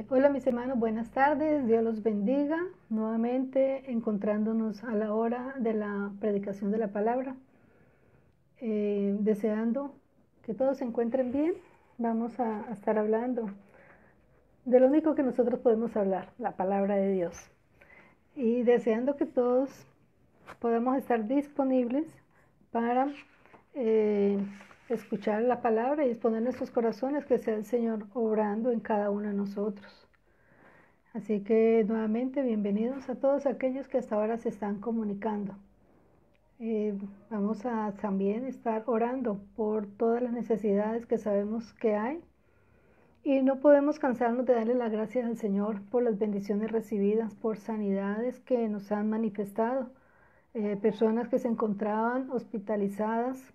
Hola mis hermanos, buenas tardes, Dios los bendiga. Nuevamente encontrándonos a la hora de la predicación de la palabra, deseando que todos se encuentren bien. Vamos a estar hablando de lo único que nosotros podemos hablar, la palabra de Dios. Y deseando que todos podamos estar disponibles para escuchar la palabra y disponer nuestros corazones, que sea el Señor obrando en cada uno de nosotros. Así que nuevamente bienvenidos a todos aquellos que hasta ahora se están comunicando. Vamos a también estar orando por todas las necesidades que sabemos que hay, y no podemos cansarnos de darle las gracias al Señor por las bendiciones recibidas, por sanidades que nos han manifestado, personas que se encontraban hospitalizadas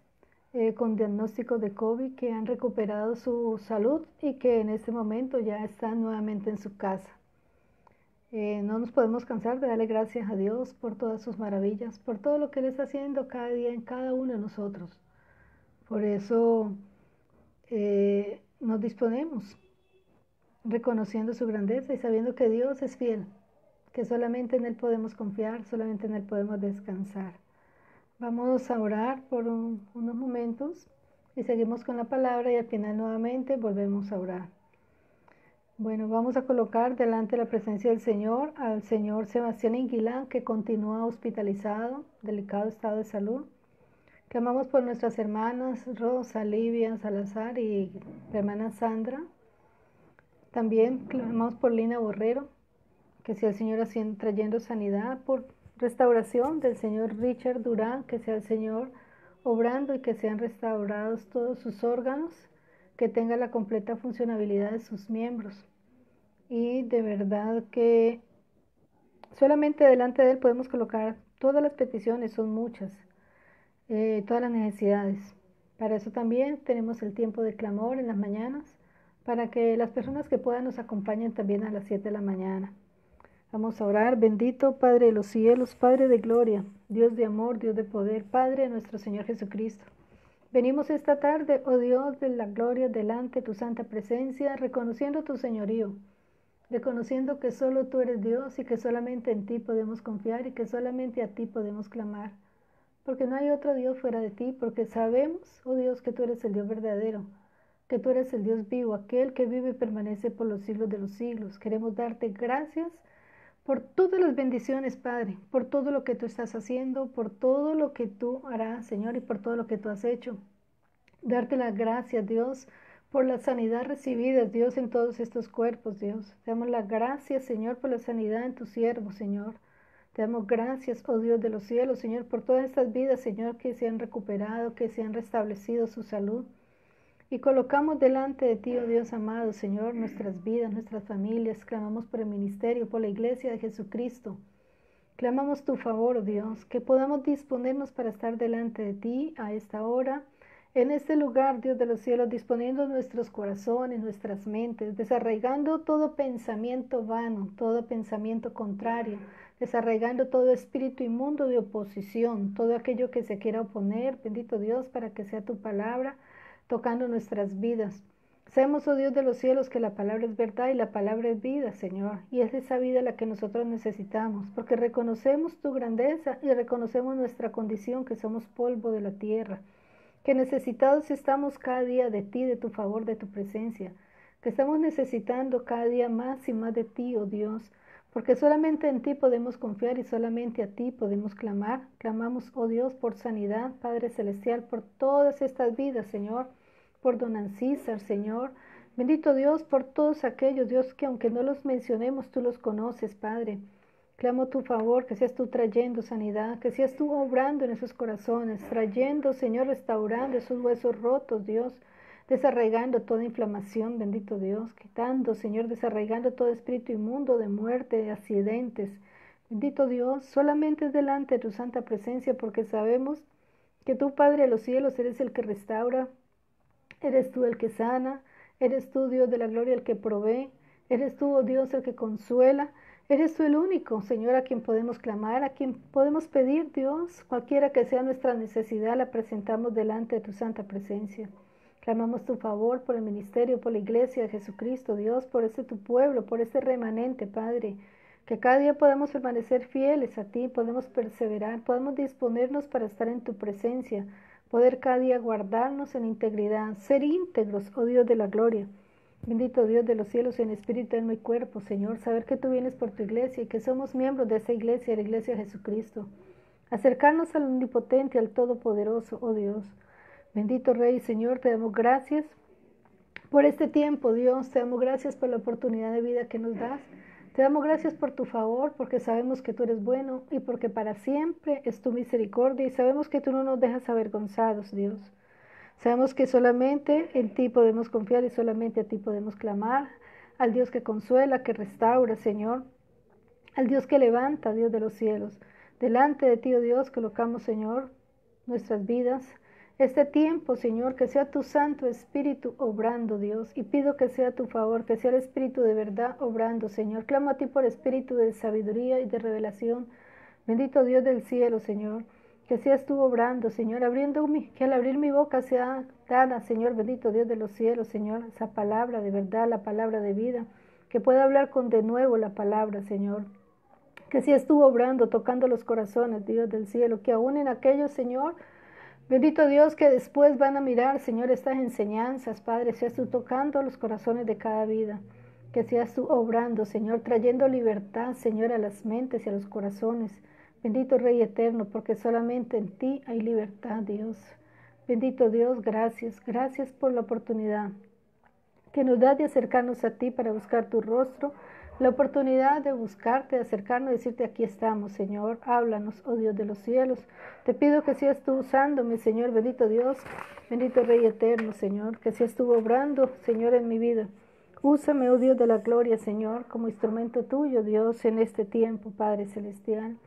con diagnósticos de COVID, que han recuperado su salud y que en este momento ya están nuevamente en su casa. No nos podemos cansar de darle gracias a Dios por todas sus maravillas, por todo lo que Él está haciendo cada día en cada uno de nosotros. Por eso nos disponemos, reconociendo su grandeza y sabiendo que Dios es fiel, que solamente en Él podemos confiar, solamente en Él podemos descansar. Vamos a orar por unos momentos y seguimos con la palabra, y al final nuevamente volvemos a orar. Bueno, vamos a colocar delante de la presencia del Señor al señor Sebastián Inguilán, que continúa hospitalizado, delicado estado de salud. Clamamos por nuestras hermanas Rosa, Livia, Salazar y la hermana Sandra. También clamamos por Lina Borrero, que sea el Señor trayendo sanidad, por restauración del señor Richard Durán, que sea el Señor obrando y que sean restaurados todos sus órganos, que tenga la completa funcionabilidad de sus miembros. Y de verdad que solamente delante de Él podemos colocar todas las peticiones, son muchas, todas las necesidades. Para eso también tenemos el tiempo de clamor en las mañanas, para que las personas que puedan nos acompañen también a las 7 de la mañana. Vamos a orar. Bendito Padre de los cielos, Padre de gloria, Dios de amor, Dios de poder, Padre de nuestro Señor Jesucristo. Venimos esta tarde, oh Dios de la gloria, delante de tu santa presencia, reconociendo tu señorío, reconociendo que solo tú eres Dios y que solamente en ti podemos confiar y que solamente a ti podemos clamar, porque no hay otro Dios fuera de ti, porque sabemos, oh Dios, que tú eres el Dios verdadero, que tú eres el Dios vivo, aquel que vive y permanece por los siglos de los siglos. Queremos darte gracias por todas las bendiciones, Padre, por todo lo que tú estás haciendo, por todo lo que tú harás, Señor, y por todo lo que tú has hecho. Darte las gracias, Dios, por la sanidad recibida, Dios, en todos estos cuerpos, Dios. Te damos las gracias, Señor, por la sanidad en tu siervo, Señor. Te damos gracias, oh Dios de los cielos, Señor, por todas estas vidas, Señor, que se han recuperado, que se han restablecido su salud. Y colocamos delante de ti, oh Dios amado, Señor, nuestras vidas, nuestras familias. Clamamos por el ministerio, por la iglesia de Jesucristo. Clamamos tu favor, oh Dios, que podamos disponernos para estar delante de ti a esta hora, en este lugar, Dios de los cielos, disponiendo nuestros corazones, nuestras mentes, desarraigando todo pensamiento vano, todo pensamiento contrario, desarraigando todo espíritu inmundo de oposición, todo aquello que se quiera oponer, bendito Dios, para que sea tu palabra tocando nuestras vidas. Sabemos, oh Dios de los cielos, que la palabra es verdad y la palabra es vida, Señor, y es esa vida la que nosotros necesitamos, porque reconocemos tu grandeza y reconocemos nuestra condición, que somos polvo de la tierra, que necesitados estamos cada día de ti, de tu favor, de tu presencia, que estamos necesitando cada día más y más de ti, oh Dios, porque solamente en ti podemos confiar y solamente a ti podemos clamar. Clamamos, oh Dios, por sanidad, Padre Celestial, por todas estas vidas, Señor, por don Ancísar, Señor. Bendito Dios, por todos aquellos, Dios, que aunque no los mencionemos, tú los conoces, Padre. Clamo tu favor, que seas tú trayendo sanidad, que seas tú obrando en esos corazones, trayendo, Señor, restaurando esos huesos rotos, Dios, desarraigando toda inflamación, bendito Dios, quitando, Señor, desarraigando todo espíritu inmundo de muerte, de accidentes. Bendito Dios, solamente es delante de tu santa presencia, porque sabemos que tú, Padre de los cielos, eres el que restaura, eres tú el que sana, eres tú, Dios de la gloria, el que provee, eres tú, oh Dios, el que consuela. Eres tú el único, Señor, a quien podemos clamar, a quien podemos pedir, Dios, cualquiera que sea nuestra necesidad, la presentamos delante de tu santa presencia. Clamamos tu favor por el ministerio, por la iglesia de Jesucristo, Dios, por este tu pueblo, por este remanente, Padre. Que cada día podamos permanecer fieles a ti, podemos perseverar, podemos disponernos para estar en tu presencia, poder cada día guardarnos en integridad, ser íntegros, oh Dios de la gloria. Bendito Dios de los cielos, en espíritu, alma y cuerpo, Señor, saber que tú vienes por tu iglesia y que somos miembros de esa iglesia, la iglesia de Jesucristo. Acercarnos al omnipotente, al todopoderoso, oh Dios. Bendito Rey, Señor, te damos gracias por este tiempo, Dios, te damos gracias por la oportunidad de vida que nos das. Te damos gracias por tu favor, porque sabemos que tú eres bueno y porque para siempre es tu misericordia y sabemos que tú no nos dejas avergonzados, Dios. Sabemos que solamente en ti podemos confiar y solamente a ti podemos clamar, al Dios que consuela, que restaura, Señor, al Dios que levanta, Dios de los cielos. Delante de ti, oh Dios, colocamos, Señor, nuestras vidas. Este tiempo, Señor, que sea tu Santo Espíritu obrando, Dios, y pido que sea a tu favor, que sea el Espíritu de verdad obrando, Señor. Clamo a ti por espíritu de sabiduría y de revelación. Bendito Dios del cielo, Señor, que seas tú obrando, Señor, que al abrir mi boca sea dada, Señor, bendito Dios de los cielos, Señor, esa palabra de verdad, la palabra de vida, que pueda hablar con de nuevo la palabra, Señor. Que seas tú obrando, tocando los corazones, Dios del cielo, que aún en aquellos, Señor, bendito Dios, que después van a mirar, Señor, estas enseñanzas, Padre, seas tú tocando los corazones de cada vida, que seas tú obrando, Señor, trayendo libertad, Señor, a las mentes y a los corazones. Bendito Rey eterno, porque solamente en ti hay libertad, Dios. Bendito Dios, gracias, gracias por la oportunidad que nos das de acercarnos a ti para buscar tu rostro, la oportunidad de buscarte, de acercarnos, de decirte aquí estamos, Señor, háblanos, oh Dios de los cielos. Te pido que seas tú usándome, Señor, bendito Dios, bendito Rey eterno, Señor, que seas tú obrando, Señor, en mi vida. Úsame, oh Dios de la gloria, Señor, como instrumento tuyo, Dios, en este tiempo, Padre celestial.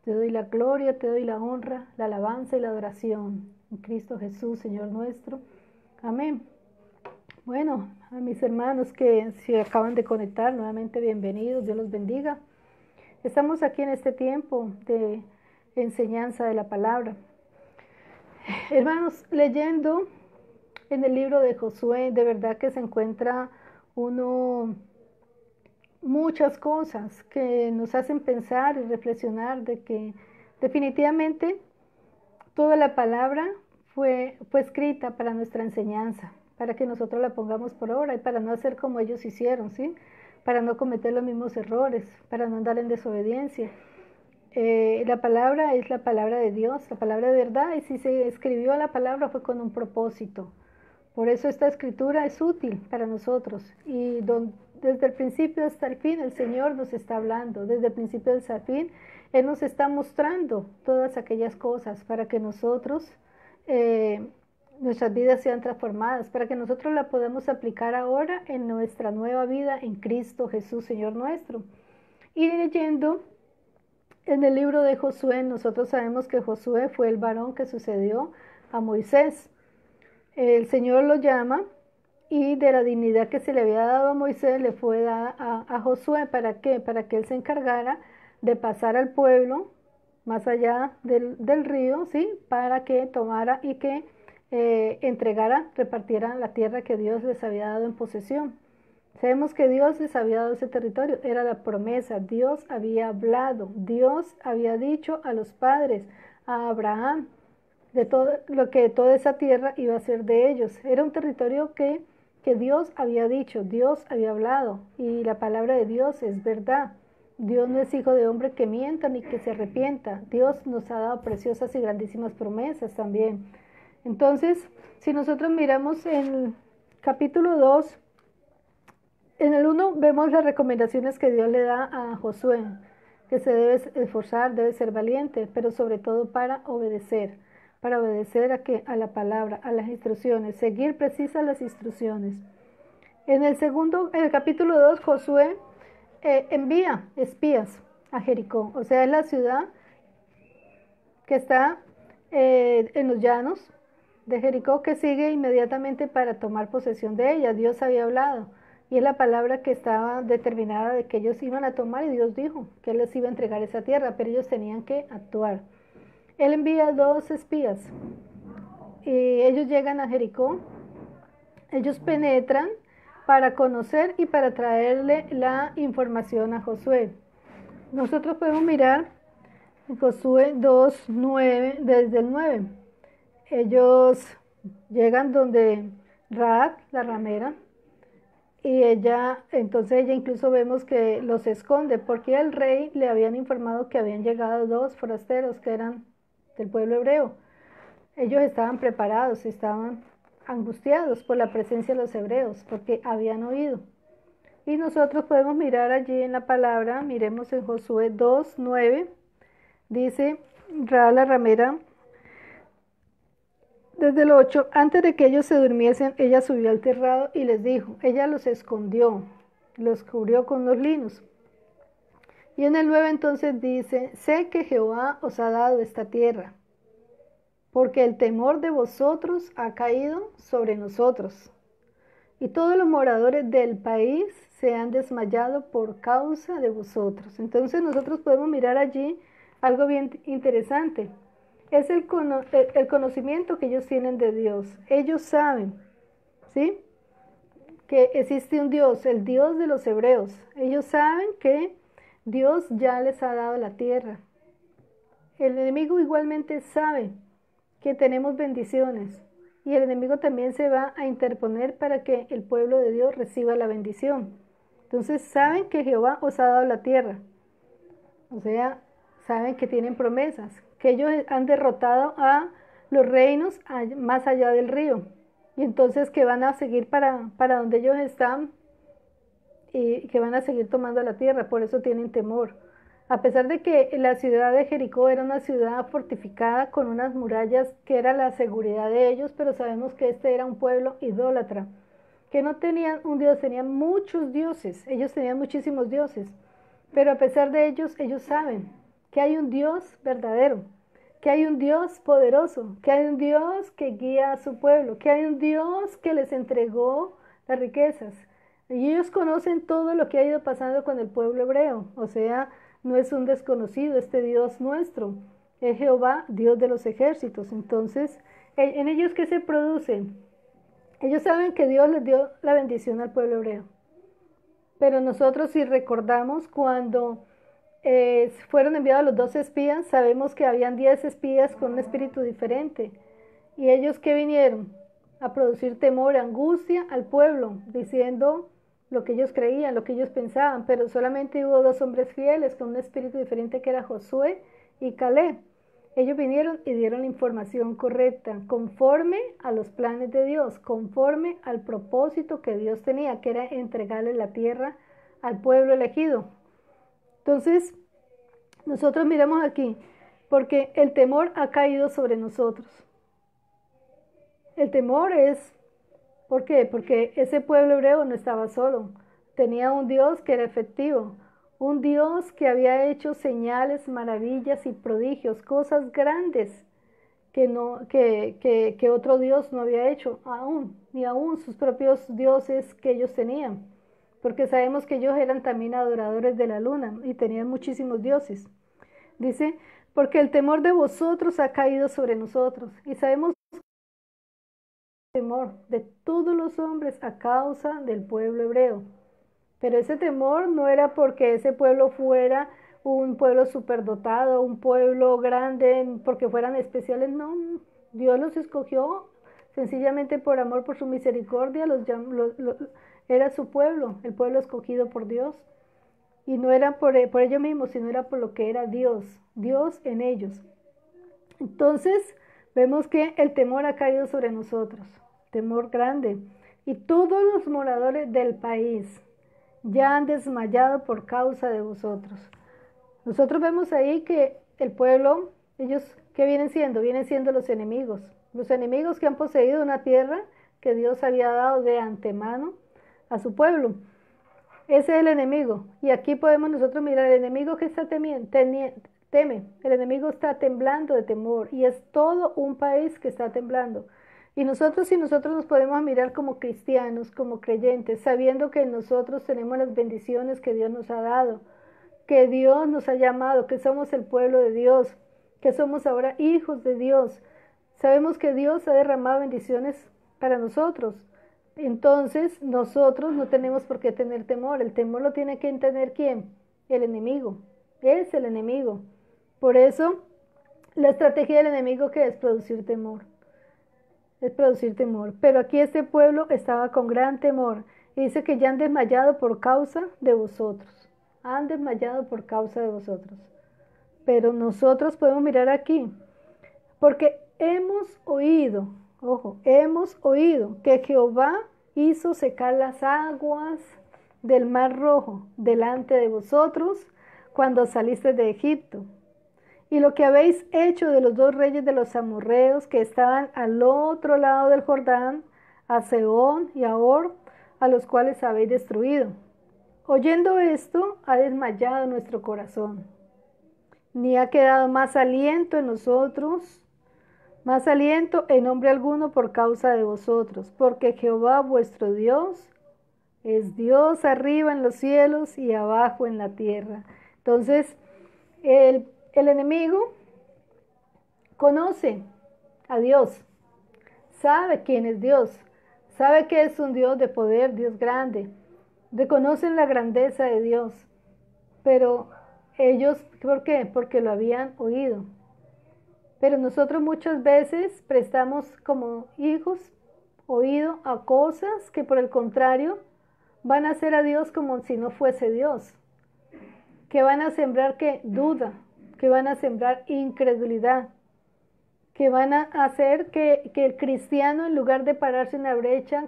Te doy la gloria, te doy la honra, la alabanza y la adoración. En Cristo Jesús, Señor nuestro. Amén. Bueno, a mis hermanos que se acaban de conectar, nuevamente bienvenidos, Dios los bendiga. Estamos aquí en este tiempo de enseñanza de la palabra. Hermanos, leyendo en el libro de Josué, de verdad que se encuentra muchas cosas que nos hacen pensar y reflexionar de que definitivamente toda la palabra fue escrita para nuestra enseñanza, para que nosotros la pongamos por obra y para no hacer como ellos hicieron, ¿sí? Para no cometer los mismos errores, para no andar en desobediencia. La palabra es la palabra de Dios, la palabra de verdad, y si se escribió la palabra fue con un propósito. Por eso esta escritura es útil para nosotros y desde el principio hasta el fin el Señor nos está hablando, desde el principio hasta el fin Él nos está mostrando todas aquellas cosas para que nosotros nuestras vidas sean transformadas, para que nosotros la podamos aplicar ahora en nuestra nueva vida en Cristo Jesús, Señor nuestro. Y leyendo en el libro de Josué, nosotros sabemos que Josué fue el varón que sucedió a Moisés. El Señor lo llama y de la dignidad que se le había dado a Moisés le fue dada a Josué. ¿Para qué? Para que él se encargara de pasar al pueblo más allá del río, ¿sí? Para que tomara y que entregara, repartiera la tierra que Dios les había dado en posesión. Sabemos que Dios les había dado ese territorio, era la promesa, Dios había hablado, Dios había dicho a los padres, a Abraham, de todo lo que toda esa tierra iba a ser de ellos. Era un territorio que Dios había dicho, Dios había hablado, y la palabra de Dios es verdad. Dios no es hijo de hombre que mienta ni que se arrepienta. Dios nos ha dado preciosas y grandísimas promesas también. Entonces, si nosotros miramos en capítulo 2, en el 1 vemos las recomendaciones que Dios le da a Josué, que se debe esforzar, debe ser valiente, pero sobre todo para obedecer a la palabra, a las instrucciones, seguir precisas las instrucciones. En el capítulo 2, Josué envía espías a Jericó, o sea, es la ciudad que está en los llanos de Jericó, que sigue inmediatamente para tomar posesión de ella. Dios había hablado y es la palabra que estaba determinada de que ellos iban a tomar, y Dios dijo que Él les iba a entregar esa tierra, pero ellos tenían que actuar. Él envía 2 espías y ellos llegan a Jericó Ellos penetran para conocer y para traerle la información a Josué. Nosotros podemos mirar en Josué 2:9, desde el 9. Ellos llegan donde Rahab, la ramera, y entonces ella incluso vemos que los esconde, porque al rey le habían informado que habían llegado 2 forasteros que eran del pueblo hebreo. Ellos estaban preparados, estaban angustiados por la presencia de los hebreos, porque habían oído. Y nosotros podemos mirar allí en la palabra, miremos en Josué 2:9, dice Rahab la ramera, desde el 8, antes de que ellos se durmiesen, ella subió al terrado y les dijo, ella los escondió, los cubrió con los linos. Y en el 9 entonces dice, sé que Jehová os ha dado esta tierra, porque el temor de vosotros ha caído sobre nosotros. Y todos los moradores del país se han desmayado por causa de vosotros. Entonces nosotros podemos mirar allí algo bien interesante. Es el conocimiento que ellos tienen de Dios. Ellos saben, ¿sí?, que existe un Dios, el Dios de los hebreos. Ellos saben que Dios ya les ha dado la tierra. El enemigo igualmente sabe que tenemos bendiciones y el enemigo también se va a interponer para que el pueblo de Dios reciba la bendición. Entonces saben que Jehová os ha dado la tierra. O sea, saben que tienen promesas, que ellos han derrotado a los reinos más allá del río. Y entonces que van a seguir para donde ellos están y que van a seguir tomando la tierra. Por eso tienen temor. A pesar de que la ciudad de Jericó era una ciudad fortificada con unas murallas que era la seguridad de ellos, pero sabemos que este era un pueblo idólatra, que no tenían un dios, tenían muchos dioses. Ellos tenían muchísimos dioses. Pero a pesar de ellos saben que hay un Dios verdadero, que hay un Dios poderoso, que hay un Dios que guía a su pueblo, que hay un Dios que les entregó las riquezas. Y ellos conocen todo lo que ha ido pasando con el pueblo hebreo. O sea, no es un desconocido este Dios nuestro. Es Jehová, Dios de los ejércitos. Entonces, ¿en ellos qué se produce? Ellos saben que Dios les dio la bendición al pueblo hebreo. Pero nosotros, si recordamos cuando fueron enviados los 12 espías, sabemos que habían 10 espías con un espíritu diferente. ¿Y ellos qué vinieron? A producir temor, angustia al pueblo, diciendo lo que ellos creían, lo que ellos pensaban. Pero solamente hubo 2 hombres fieles con un espíritu diferente, que era Josué y Caleb. Ellos vinieron y dieron la información correcta, conforme a los planes de Dios, conforme al propósito que Dios tenía, que era entregarle la tierra al pueblo elegido. Entonces, nosotros miramos aquí, porque el temor ha caído sobre nosotros. El temor es, ¿por qué? Porque ese pueblo hebreo no estaba solo, tenía un Dios que era efectivo, un Dios que había hecho señales, maravillas y prodigios, cosas grandes que otro Dios no había hecho aún, ni aún sus propios dioses que ellos tenían, porque sabemos que ellos eran también adoradores de la luna y tenían muchísimos dioses. Dice, porque el temor de vosotros ha caído sobre nosotros, y sabemos el temor de todos los hombres a causa del pueblo hebreo. Pero ese temor no era porque ese pueblo fuera un pueblo superdotado, un pueblo grande, porque fueran especiales, no. Dios los escogió sencillamente por amor, por su misericordia, era su pueblo, el pueblo escogido por Dios. Y no era por ellos mismos, sino era por lo que era Dios, Dios en ellos. Entonces, vemos que el temor ha caído sobre nosotros, temor grande. Y todos los moradores del país ya han desmayado por causa de vosotros. Nosotros vemos ahí que el pueblo, ellos, ¿qué vienen siendo? Vienen siendo los enemigos que han poseído una tierra que Dios había dado de antemano a su pueblo. Ese es el enemigo. Y aquí podemos nosotros mirar el enemigo que está teme. El enemigo está temblando de temor y es todo un país que está temblando. Y nosotros, si nosotros nos podemos mirar como cristianos, como creyentes, sabiendo que nosotros tenemos las bendiciones que Dios nos ha dado, que Dios nos ha llamado, que somos el pueblo de Dios, que somos ahora hijos de Dios. Sabemos que Dios ha derramado bendiciones para nosotros, Entonces, nosotros no tenemos por qué tener temor. El temor lo tiene que tener ¿quién? El enemigo. Es el enemigo. Por eso, la estrategia del enemigo que es producir temor. Es producir temor. Pero aquí este pueblo estaba con gran temor. Y dice que ya han desmayado por causa de vosotros. Han desmayado por causa de vosotros. Pero nosotros podemos mirar aquí. Porque hemos oído, ojo, hemos oído que Jehová hizo secar las aguas del Mar Rojo delante de vosotros cuando saliste de Egipto. Y lo que habéis hecho de los dos reyes de los amorreos que estaban al otro lado del Jordán, a Sehón y a Or, a los cuales habéis destruido. Oyendo esto, ha desmayado nuestro corazón, ni ha quedado más aliento en nosotros, más aliento en hombre alguno por causa de vosotros, porque Jehová vuestro Dios es Dios arriba en los cielos y abajo en la tierra. Entonces, el enemigo conoce a Dios, sabe quién es Dios, sabe que es un Dios de poder, Dios grande, reconocen la grandeza de Dios, pero ellos, ¿por qué? Porque lo habían oído. Pero nosotros muchas veces prestamos como hijos oído a cosas que por el contrario van a hacer a Dios como si no fuese Dios, que van a sembrar que duda, que van a sembrar incredulidad, que van a hacer que el cristiano, en lugar de pararse en la brecha,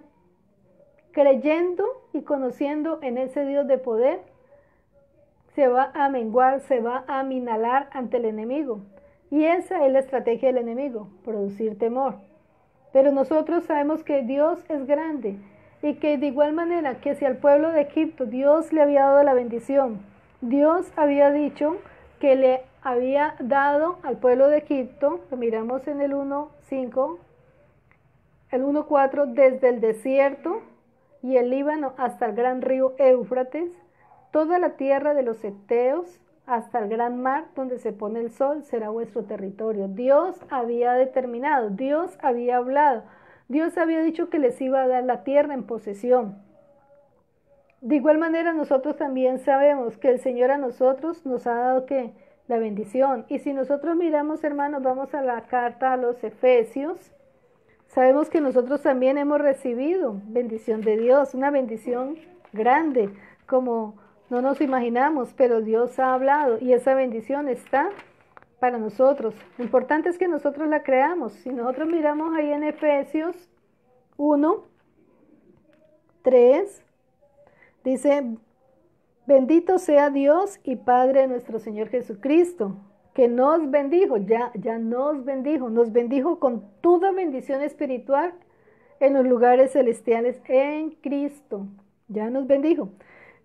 creyendo y conociendo en ese Dios de poder, se va a menguar, se va a aminalar ante el enemigo. Y esa es la estrategia del enemigo, producir temor. Pero nosotros sabemos que Dios es grande y que de igual manera que si al pueblo de Egipto Dios le había dado la bendición, Dios había dicho que le había dado al pueblo de Egipto, lo miramos en el 1:5, el 1:4, desde el desierto y el Líbano hasta el gran río Éufrates, toda la tierra de los heteos hasta el gran mar donde se pone el sol será vuestro territorio. Dios había determinado, Dios había hablado, Dios había dicho que les iba a dar la tierra en posesión. De igual manera nosotros también sabemos que el Señor a nosotros nos ha dado que la bendición. Y si nosotros miramos, hermanos, vamos a la carta a los Efesios, sabemos que nosotros también hemos recibido bendición de Dios, una bendición grande, como no nos imaginamos, pero Dios ha hablado y esa bendición está para nosotros. Lo importante es que nosotros la creamos. Si nosotros miramos ahí en Efesios 1:3, dice, bendito sea Dios y Padre de nuestro Señor Jesucristo, que nos bendijo, ya nos bendijo con toda bendición espiritual en los lugares celestiales en Cristo. Ya nos bendijo.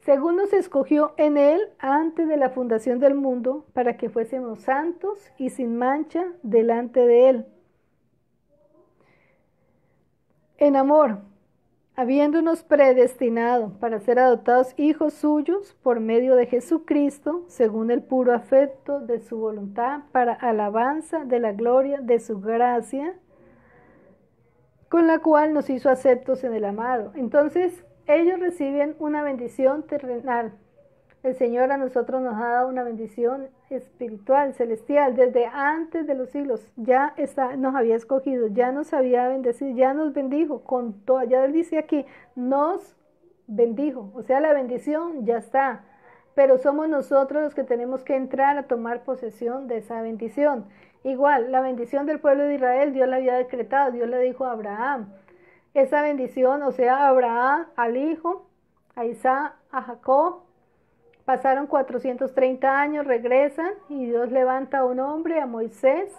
Según nos escogió en Él antes de la fundación del mundo, para que fuésemos santos y sin mancha delante de Él. En amor, habiéndonos predestinado para ser adoptados hijos suyos por medio de Jesucristo, según el puro afecto de su voluntad, para alabanza de la gloria de su gracia, con la cual nos hizo aceptos en el amado. Entonces, ellos reciben una bendición terrenal. El Señor a nosotros nos ha dado una bendición espiritual, celestial, desde antes de los siglos. Ya nos había escogido, ya nos había bendecido, ya nos bendijo con todo. Ya Él dice aquí, nos bendijo. O sea, la bendición ya está. Pero somos nosotros los que tenemos que entrar a tomar posesión de esa bendición. Igual, la bendición del pueblo de Israel, Dios la había decretado, Dios le dijo a Abraham. Esa bendición, o sea, a Abraham, al hijo, a Isaac, a Jacob, pasaron 430 años, regresan y Dios levanta a un hombre, a Moisés,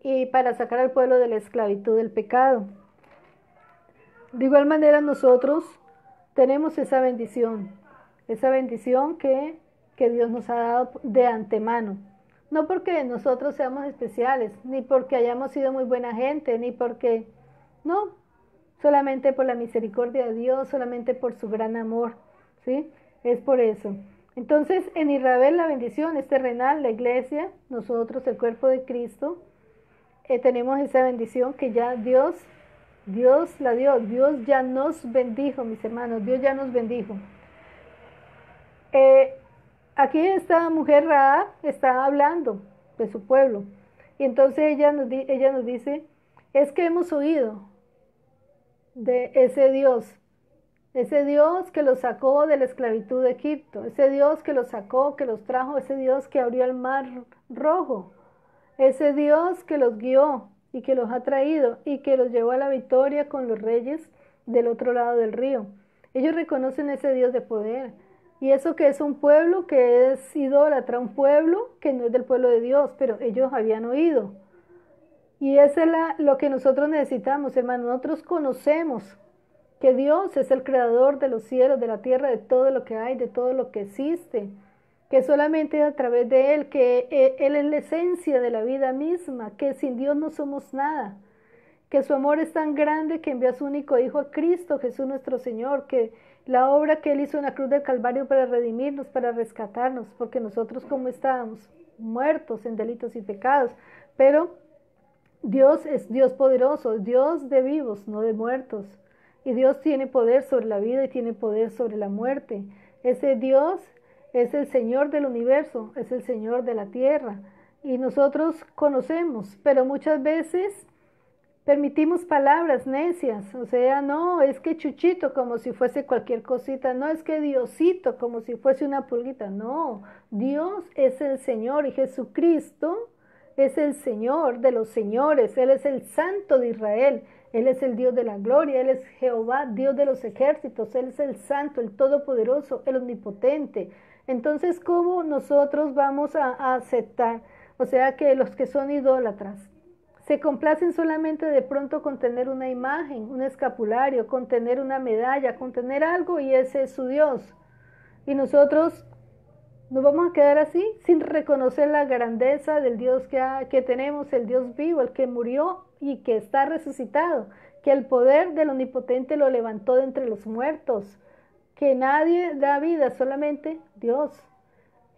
y para sacar al pueblo de la esclavitud del pecado. De igual manera nosotros tenemos esa bendición que Dios nos ha dado de antemano. No porque nosotros seamos especiales, ni porque hayamos sido muy buena gente, ni porque, no, solamente por la misericordia de Dios, solamente por su gran amor, ¿sí? Es por eso. Entonces, en Israel la bendición es terrenal, la iglesia, nosotros, el cuerpo de Cristo, tenemos esa bendición que ya Dios Dios la dio, Dios ya nos bendijo, mis hermanos, Dios ya nos bendijo. Eh, Aquí esta mujer Rahab está hablando de su pueblo y entonces ella nos dice, es que hemos oído de ese Dios que los sacó de la esclavitud de Egipto, ese Dios que los sacó, que los trajo, ese Dios que abrió el mar rojo, ese Dios que los guió y que los ha traído y que los llevó a la victoria con los reyes del otro lado del río. Ellos reconocen ese Dios de poder. Y eso que es un pueblo que es idólatra, un pueblo que no es del pueblo de Dios, pero ellos habían oído. Y eso es lo que nosotros necesitamos, hermanos. Nosotros conocemos que Dios es el creador de los cielos, de la tierra, de todo lo que hay, de todo lo que existe, que solamente es a través de Él, que Él es la esencia de la vida misma, que sin Dios no somos nada, que su amor es tan grande que envió a su único Hijo, a Cristo Jesús nuestro Señor, que la obra que Él hizo en la cruz del Calvario para redimirnos, para rescatarnos, porque nosotros como estábamos muertos en delitos y pecados, pero Dios es Dios poderoso, Dios de vivos, no de muertos. Y Dios tiene poder sobre la vida y tiene poder sobre la muerte. Ese Dios es el Señor del universo, es el Señor de la tierra. Y nosotros conocemos, pero muchas veces permitimos palabras necias, o sea, no, es que Chuchito como si fuese cualquier cosita, no es que Diosito como si fuese una pulguita, no, Dios es el Señor y Jesucristo es el Señor de los señores, Él es el Santo de Israel, Él es el Dios de la gloria, Él es Jehová, Dios de los ejércitos, Él es el Santo, el Todopoderoso, el Omnipotente. Entonces, ¿cómo nosotros vamos a aceptar? O sea, que los que son idólatras se complacen solamente de pronto con tener una imagen, un escapulario, con tener una medalla, con tener algo y ese es su Dios. Y nosotros nos vamos a quedar así, sin reconocer la grandeza del Dios que tenemos, el Dios vivo, el que murió y que está resucitado, que el poder del Omnipotente lo levantó de entre los muertos, que nadie da vida, solamente Dios.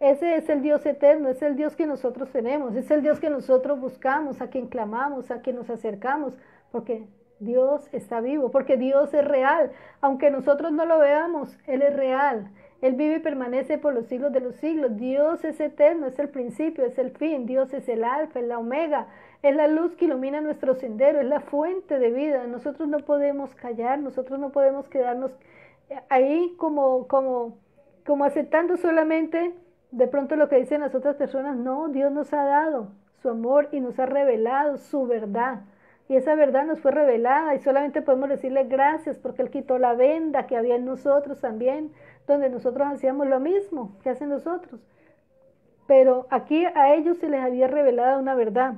Ese es el Dios eterno, es el Dios que nosotros tenemos, es el Dios que nosotros buscamos, a quien clamamos, a quien nos acercamos, porque Dios está vivo, porque Dios es real. Aunque nosotros no lo veamos, Él es real. Él vive y permanece por los siglos de los siglos. Dios es eterno, es el principio, es el fin. Dios es el alfa, es la omega, es la luz que ilumina nuestro sendero, es la fuente de vida. Nosotros no podemos callar, nosotros no podemos quedarnos ahí como aceptando solamente de pronto lo que dicen las otras personas. No, Dios nos ha dado su amor y nos ha revelado su verdad. Y esa verdad nos fue revelada y solamente podemos decirle gracias porque Él quitó la venda que había en nosotros también, donde nosotros hacíamos lo mismo que hacen nosotros. Pero aquí a ellos se les había revelado una verdad.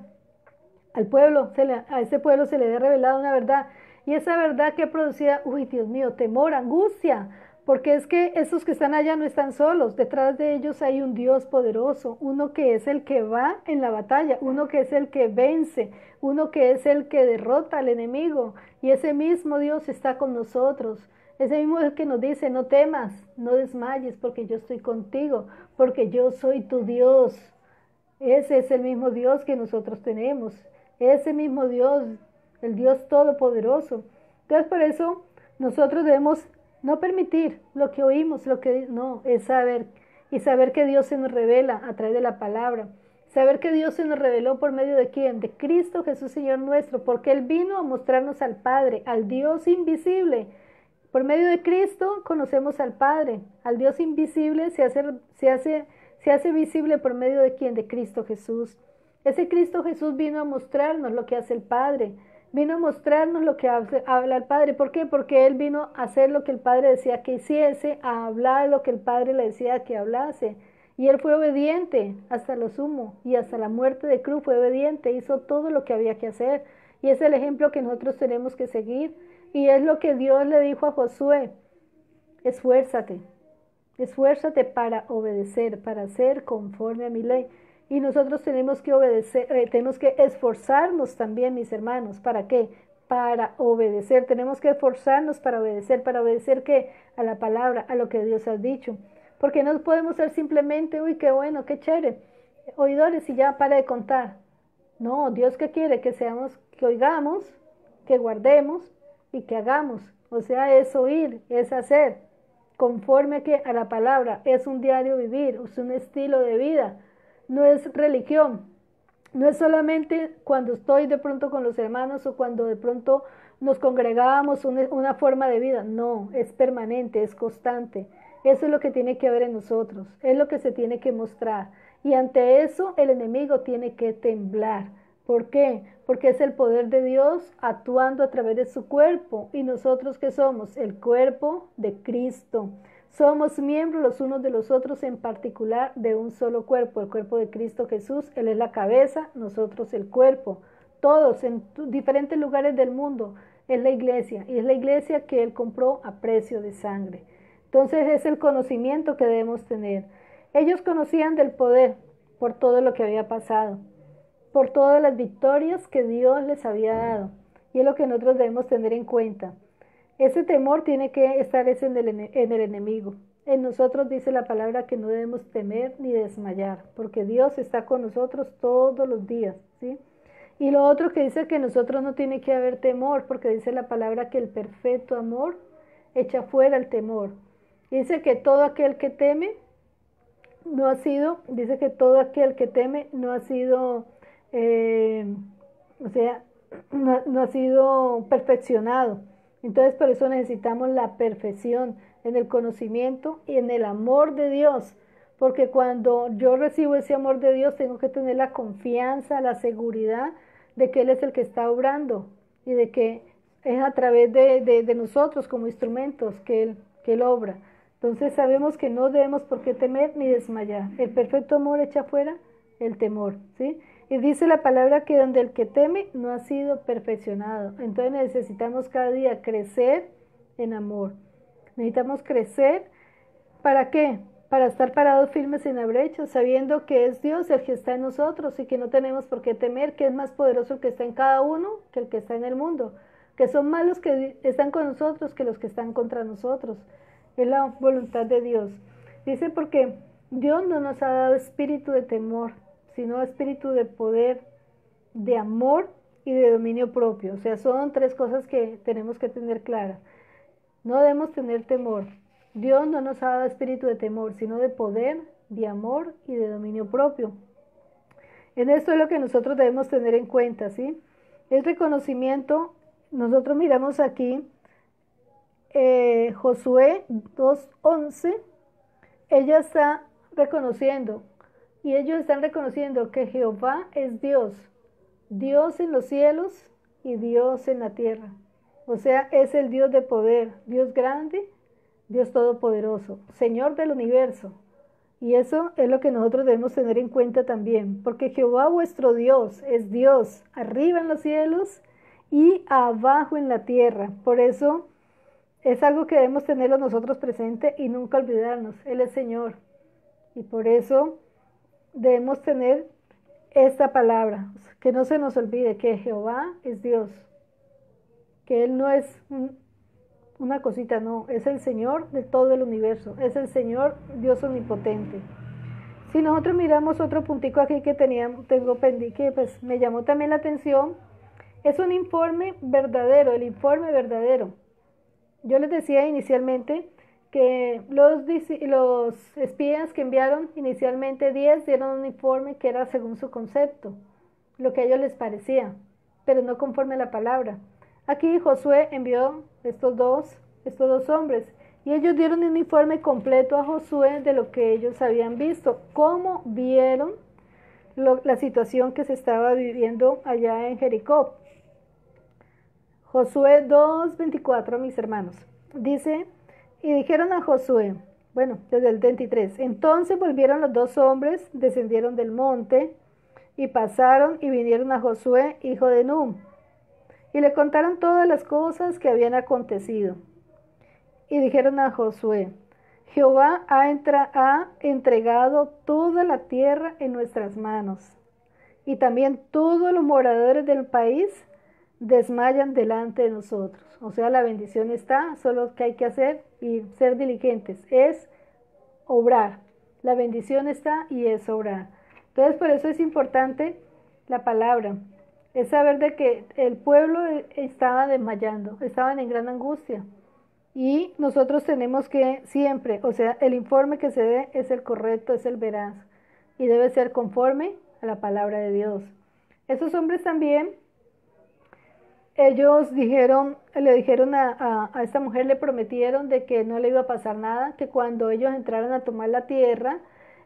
A ese pueblo se le había revelado una verdad. Y esa verdad que producía, uy, Dios mío, temor, angustia, porque es que esos que están allá no están solos, detrás de ellos hay un Dios poderoso, uno que es el que va en la batalla, uno que es el que vence, uno que es el que derrota al enemigo, y ese mismo Dios está con nosotros. Ese mismo es el que nos dice, no temas, no desmayes, porque yo estoy contigo, porque yo soy tu Dios. Ese es el mismo Dios que nosotros tenemos, ese mismo Dios, el Dios todopoderoso. Entonces por eso nosotros debemos no permitir lo que oímos, no, es saber, y saber que Dios se nos revela a través de la palabra. Saber que Dios se nos reveló por medio de quién, de Cristo Jesús Señor nuestro, porque Él vino a mostrarnos al Padre, al Dios invisible. Por medio de Cristo conocemos al Padre, al Dios invisible se hace visible por medio de quién, de Cristo Jesús. Ese Cristo Jesús vino a mostrarnos lo que hace el Padre. Vino a mostrarnos lo que habla el Padre. ¿Por qué? Porque Él vino a hacer lo que el Padre decía que hiciese, a hablar lo que el Padre le decía que hablase. Y Él fue obediente hasta lo sumo y hasta la muerte de cruz fue obediente, hizo todo lo que había que hacer. Y es el ejemplo que nosotros tenemos que seguir. Y es lo que Dios le dijo a Josué, esfuérzate, esfuérzate para obedecer, para hacer conforme a mi ley. Y nosotros tenemos que obedecer, tenemos que esforzarnos también, mis hermanos. ¿Para qué? Para obedecer. Tenemos que esforzarnos para obedecer ¿qué? A la palabra, a lo que Dios ha dicho. Porque no podemos ser simplemente, uy, qué bueno, qué chévere, oidores y ya para de contar. No, Dios qué quiere, que seamos, que oigamos, que guardemos y que hagamos. O sea, es oír, es hacer, conforme a la palabra, es un diario vivir, es un estilo de vida, no es religión, no es solamente cuando estoy de pronto con los hermanos o cuando de pronto nos congregamos, una forma de vida, no, es permanente, es constante. Eso es lo que tiene que haber en nosotros, es lo que se tiene que mostrar. Y ante eso el enemigo tiene que temblar. ¿Por qué? Porque es el poder de Dios actuando a través de su cuerpo. ¿Y nosotros qué somos? El cuerpo de Cristo. Somos miembros los unos de los otros, en particular de un solo cuerpo, el cuerpo de Cristo Jesús. Él es la cabeza, nosotros el cuerpo. Todos en diferentes lugares del mundo es la iglesia, y es la iglesia que Él compró a precio de sangre. Entonces es el conocimiento que debemos tener. Ellos conocían del poder por todo lo que había pasado, por todas las victorias que Dios les había dado, y es lo que nosotros debemos tener en cuenta. Ese temor tiene que estar en el enemigo. En nosotros dice la palabra que no debemos temer ni desmayar, porque Dios está con nosotros todos los días, ¿sí? Y lo otro que dice que nosotros no tiene que haber temor, porque dice la palabra que el perfecto amor echa fuera el temor. Dice que todo aquel que teme no ha sido, dice que todo aquel que teme no ha sido, o sea, no ha sido perfeccionado. Entonces por eso necesitamos la perfección en el conocimiento y en el amor de Dios, porque cuando yo recibo ese amor de Dios tengo que tener la confianza, la seguridad de que Él es el que está obrando y de que es a través de nosotros como instrumentos que Él obra. Entonces sabemos que no debemos por qué temer ni desmayar. El perfecto amor echa fuera el temor, ¿sí? Y dice la palabra que donde el que teme no ha sido perfeccionado. Entonces necesitamos cada día crecer en amor. Necesitamos crecer, ¿para qué? Para estar parados firmes en la brecha, sabiendo que es Dios el que está en nosotros y que no tenemos por qué temer, que es más poderoso el que está en cada uno que el que está en el mundo, que son más los que están con nosotros que los que están contra nosotros. Es la voluntad de Dios. Dice porque Dios no nos ha dado espíritu de temor, sino espíritu de poder, de amor y de dominio propio. O sea, son tres cosas que tenemos que tener claras. No debemos tener temor. Dios no nos ha dado espíritu de temor, sino de poder, de amor y de dominio propio. En esto es lo que nosotros debemos tener en cuenta, ¿sí? El reconocimiento, nosotros miramos aquí Josué 2:11, ella está reconociendo, y ellos están reconociendo que Jehová es Dios, Dios en los cielos y Dios en la tierra. O sea, es el Dios de poder, Dios grande, Dios todopoderoso, Señor del universo. Y eso es lo que nosotros debemos tener en cuenta también, porque Jehová vuestro Dios es Dios arriba en los cielos y abajo en la tierra. Por eso es algo que debemos tenerlo nosotros presente y nunca olvidarnos. Él es Señor. Y por eso debemos tener esta palabra, que no se nos olvide que Jehová es Dios, que Él no es una cosita, no, es el Señor de todo el universo, es el Señor Dios omnipotente. Si nosotros miramos otro puntico aquí que tengo pendiente, que pues me llamó también la atención, es un informe verdadero, el informe verdadero. Yo les decía inicialmente que los espías que enviaron inicialmente 10 dieron un informe que era según su concepto, lo que a ellos les parecía, pero no conforme a la palabra. Aquí Josué envió estos dos hombres y ellos dieron un informe completo a Josué de lo que ellos habían visto, cómo vieron la situación que se estaba viviendo allá en Jericó. Josué 2:24, mis hermanos, dice, y dijeron a Josué, bueno, desde el 23, entonces volvieron los dos hombres, descendieron del monte y pasaron y vinieron a Josué, hijo de Nun, y le contaron todas las cosas que habían acontecido. Y dijeron a Josué, Jehová ha entregado toda la tierra en nuestras manos, y también todos los moradores del país desmayan delante de nosotros. O sea, la bendición está, solo que hay que hacer y ser diligentes, es obrar. La bendición está y es obrar. Entonces, por eso es importante la palabra, es saber de que el pueblo estaba desmayando, estaban en gran angustia. Y nosotros tenemos que siempre, o sea, el informe que se dé es el correcto, es el veraz y debe ser conforme a la palabra de Dios. Esos hombres también, ellos le dijeron a esta mujer, le prometieron de que no le iba a pasar nada, que cuando ellos entraran a tomar la tierra,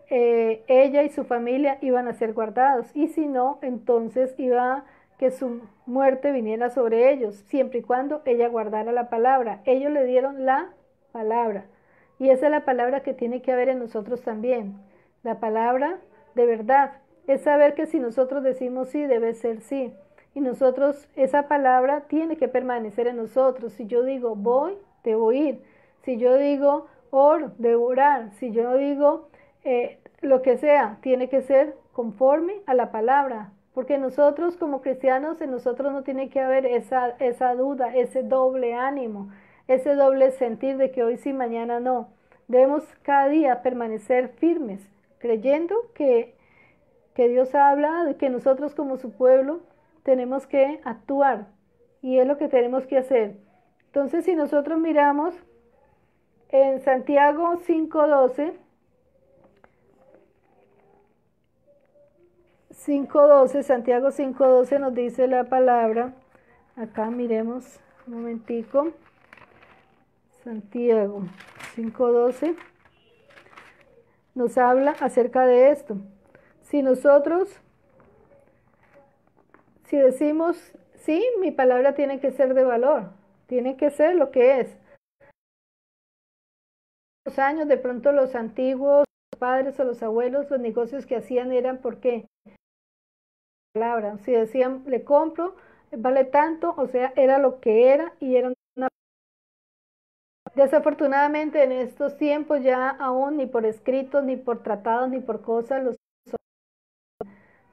ella y su familia iban a ser guardados, y si no, entonces iba que su muerte viniera sobre ellos, siempre y cuando ella guardara la palabra. Ellos le dieron la palabra, y esa es la palabra que tiene que haber en nosotros también, la palabra de verdad. Es saber que si nosotros decimos sí, debe ser sí, y nosotros, esa palabra tiene que permanecer en nosotros. Si yo digo voy, debo ir. Si yo digo oro, debo orar. Si yo digo lo que sea, tiene que ser conforme a la palabra, porque nosotros como cristianos, en nosotros no tiene que haber esa duda, ese doble ánimo, ese doble sentir de que hoy sí, mañana no. Debemos cada día permanecer firmes, creyendo que Dios ha hablado y que nosotros como su pueblo tenemos que actuar, y es lo que tenemos que hacer. Entonces, si nosotros miramos en Santiago 5:12, 5:12, Santiago 5:12 nos dice la palabra. Acá miremos un momentico. Santiago 5:12 nos habla acerca de esto. Si nosotros, si decimos, sí, mi palabra tiene que ser de valor, tiene que ser lo que es. Los años, de pronto los antiguos los padres o los abuelos, los negocios que hacían eran porque palabra, si decían le compro, vale tanto, o sea, era lo que era y era una... Desafortunadamente en estos tiempos ya aún ni por escritos, ni por tratados, ni por cosas,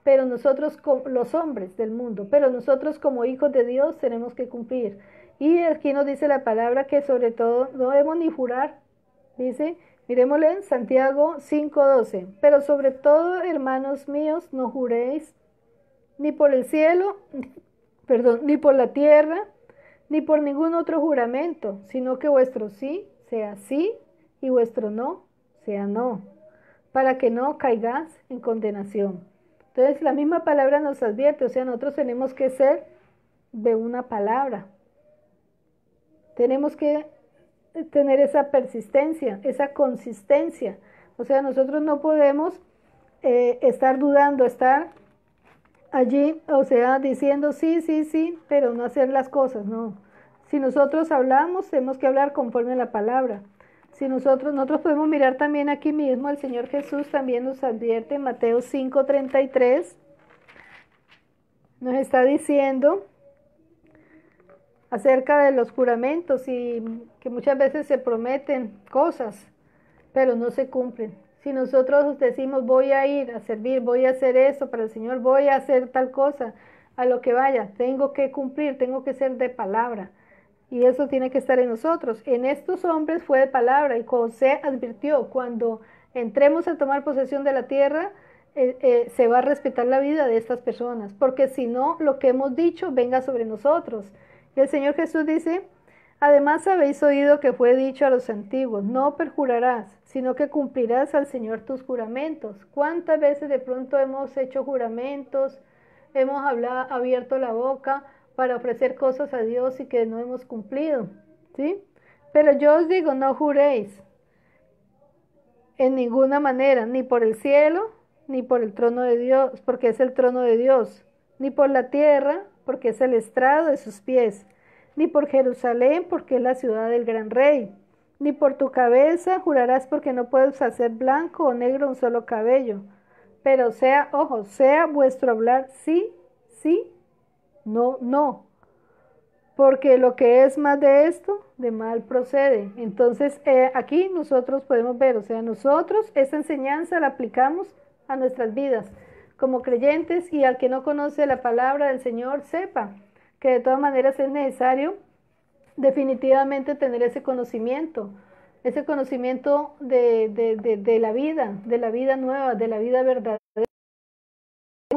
pero nosotros los hombres del mundo, pero nosotros como hijos de Dios tenemos que cumplir. Y aquí nos dice la palabra que sobre todo no debemos ni jurar, dice, miremosle en Santiago 5:12, pero sobre todo, hermanos míos, no juréis ni por el cielo, perdón, ni por la tierra, ni por ningún otro juramento, sino que vuestro sí sea sí y vuestro no sea no, para que no caigas en condenación. Entonces la misma palabra nos advierte, o sea, nosotros tenemos que ser de una palabra. Tenemos que tener esa persistencia, esa consistencia. O sea, nosotros no podemos estar dudando, estar allí, o sea, diciendo sí, sí, sí, pero no hacer las cosas, no. Si nosotros hablamos, tenemos que hablar conforme a la palabra. Si nosotros podemos mirar también aquí mismo, el Señor Jesús también nos advierte en Mateo 5:33, nos está diciendo acerca de los juramentos y que muchas veces se prometen cosas, pero no se cumplen. Si nosotros decimos voy a ir a servir, voy a hacer esto para el Señor, voy a hacer tal cosa, a lo que vaya, tengo que cumplir, tengo que ser de palabra. Y eso tiene que estar en nosotros. En estos hombres fue de palabra, y José advirtió, cuando entremos a tomar posesión de la tierra, se va a respetar la vida de estas personas, porque si no, lo que hemos dicho venga sobre nosotros. Y el Señor Jesús dice, además habéis oído que fue dicho a los antiguos, no perjurarás, sino que cumplirás al Señor tus juramentos. ¿Cuántas veces de pronto hemos hecho juramentos, hemos abierto la boca para ofrecer cosas a Dios y que no hemos cumplido? ¿Sí? Pero yo os digo, no juréis en ninguna manera, ni por el cielo, ni por el trono de Dios, porque es el trono de Dios, ni por la tierra, porque es el estrado de sus pies, ni por Jerusalén, porque es la ciudad del gran rey, ni por tu cabeza jurarás, porque no puedes hacer blanco o negro un solo cabello. Pero sea, ojo, sea vuestro hablar sí, sí, no, no, porque lo que es más de esto, de mal procede. Entonces, aquí nosotros podemos ver, o sea, nosotros esta enseñanza la aplicamos a nuestras vidas como creyentes, y al que no conoce la palabra del Señor, sepa que de todas maneras es necesario definitivamente tener ese conocimiento de, de la vida nueva, de la vida verdadera,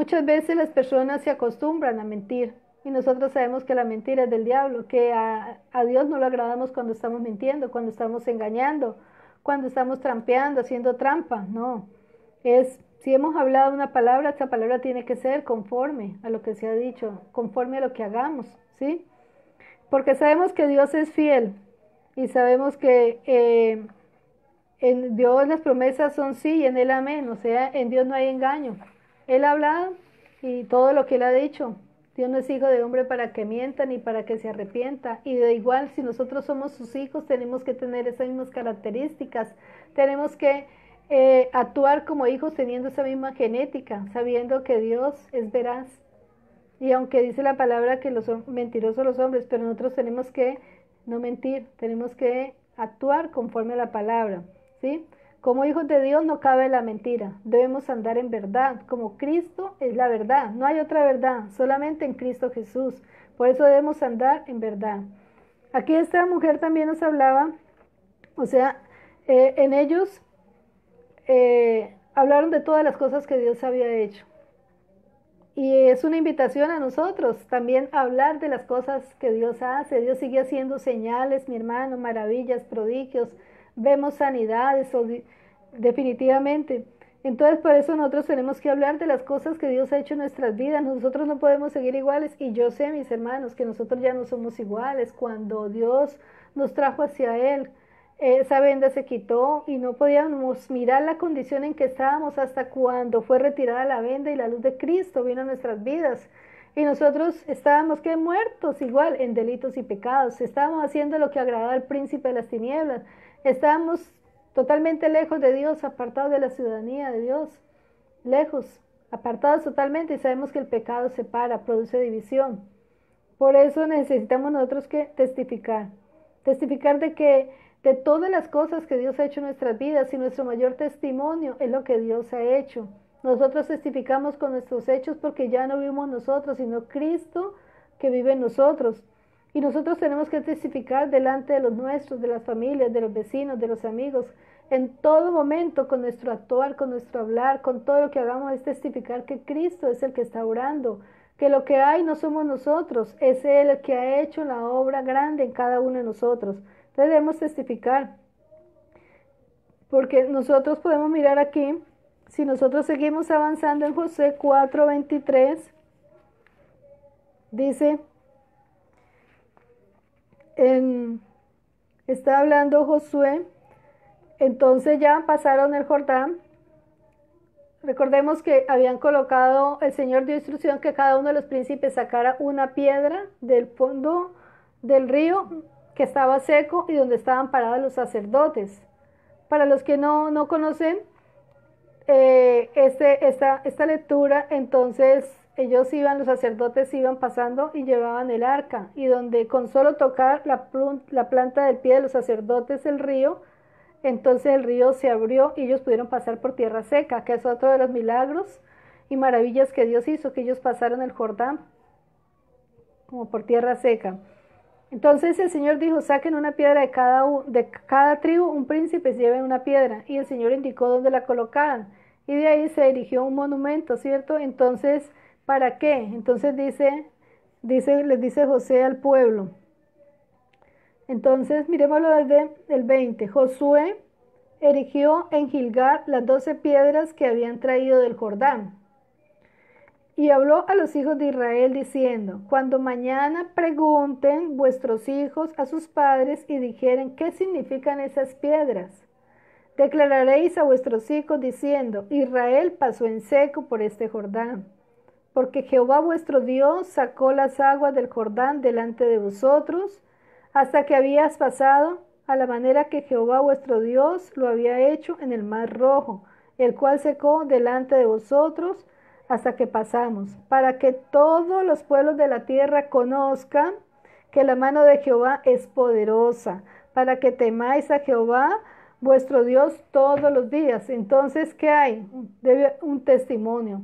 muchas veces las personas se acostumbran a mentir y nosotros sabemos que la mentira es del diablo, que a Dios no lo agradamos cuando estamos mintiendo, cuando estamos engañando, cuando estamos trampeando, haciendo trampa. No, si hemos hablado una palabra, esta palabra tiene que ser conforme a lo que se ha dicho, conforme a lo que hagamos, ¿sí? Porque sabemos que Dios es fiel y sabemos que en Dios las promesas son sí y en Él amén, o sea, en Dios no hay engaño. Él ha hablado y todo lo que Él ha dicho. Dios no es hijo de hombre para que mienta ni para que se arrepienta. Y de igual, si nosotros somos sus hijos, tenemos que tener esas mismas características. Tenemos que actuar como hijos teniendo esa misma genética, sabiendo que Dios es veraz. Y aunque dice la palabra que son mentirosos los hombres, pero nosotros tenemos que no mentir, tenemos que actuar conforme a la palabra, ¿sí? Como hijos de Dios no cabe la mentira, debemos andar en verdad, como Cristo es la verdad, no hay otra verdad, solamente en Cristo Jesús, por eso debemos andar en verdad. Aquí esta mujer también nos hablaba, o sea, en ellos hablaron de todas las cosas que Dios había hecho. Y es una invitación a nosotros también a hablar de las cosas que Dios hace. Dios sigue haciendo señales, mi hermano, maravillas, prodigios. Vemos sanidades, definitivamente. Entonces, por eso nosotros tenemos que hablar de las cosas que Dios ha hecho en nuestras vidas. Nosotros no podemos seguir iguales. Y yo sé, mis hermanos, que nosotros ya no somos iguales. Cuando Dios nos trajo hacia Él, esa venda se quitó y no podíamos mirar la condición en que estábamos hasta cuando fue retirada la venda y la luz de Cristo vino a nuestras vidas. Y nosotros estábamos que muertos igual en delitos y pecados. Estábamos haciendo lo que agradaba al príncipe de las tinieblas. Estábamos totalmente lejos de Dios, apartados de la ciudadanía de Dios. Lejos, apartados totalmente, y sabemos que el pecado separa, produce división. Por eso necesitamos nosotros que testificar. Testificar de todas las cosas que Dios ha hecho en nuestras vidas, y nuestro mayor testimonio es lo que Dios ha hecho. Nosotros testificamos con nuestros hechos porque ya no vivimos nosotros, sino Cristo que vive en nosotros. Y nosotros tenemos que testificar delante de los nuestros, de las familias, de los vecinos, de los amigos. En todo momento, con nuestro actuar, con nuestro hablar, con todo lo que hagamos, es testificar que Cristo es el que está orando, que lo que hay no somos nosotros, es Él el que ha hecho la obra grande en cada uno de nosotros. Entonces debemos testificar, porque nosotros podemos mirar aquí, si nosotros seguimos avanzando en Josué 4:23, dice, está hablando Josué, entonces ya pasaron el Jordán. Recordemos que habían colocado, el Señor dio instrucción que cada uno de los príncipes sacara una piedra del fondo del río que estaba seco y donde estaban parados los sacerdotes. Para los que no conocen esta lectura, entonces los sacerdotes iban pasando y llevaban el arca, y donde con solo tocar la planta del pie de los sacerdotes el río, entonces el río se abrió y ellos pudieron pasar por tierra seca, que es otro de los milagros y maravillas que Dios hizo, que ellos pasaron el Jordán como por tierra seca. Entonces el Señor dijo, saquen una piedra de cada tribu, un príncipe lleve una piedra, y el Señor indicó dónde la colocaran, y de ahí se erigió un monumento, ¿cierto? Entonces, ¿para qué? Entonces les dice José al pueblo. Entonces, miremoslo desde el 20. Josué erigió en Gilgal las 12 piedras que habían traído del Jordán. Y habló a los hijos de Israel diciendo, cuando mañana pregunten vuestros hijos a sus padres y dijeren, ¿qué significan esas piedras? Declararéis a vuestros hijos diciendo, Israel pasó en seco por este Jordán, porque Jehová vuestro Dios sacó las aguas del Jordán delante de vosotros, hasta que habías pasado, a la manera que Jehová vuestro Dios lo había hecho en el mar rojo, el cual secó delante de vosotros, hasta que pasamos, para que todos los pueblos de la tierra conozcan que la mano de Jehová es poderosa, para que temáis a Jehová vuestro Dios todos los días. Entonces, ¿qué hay? Debe un testimonio.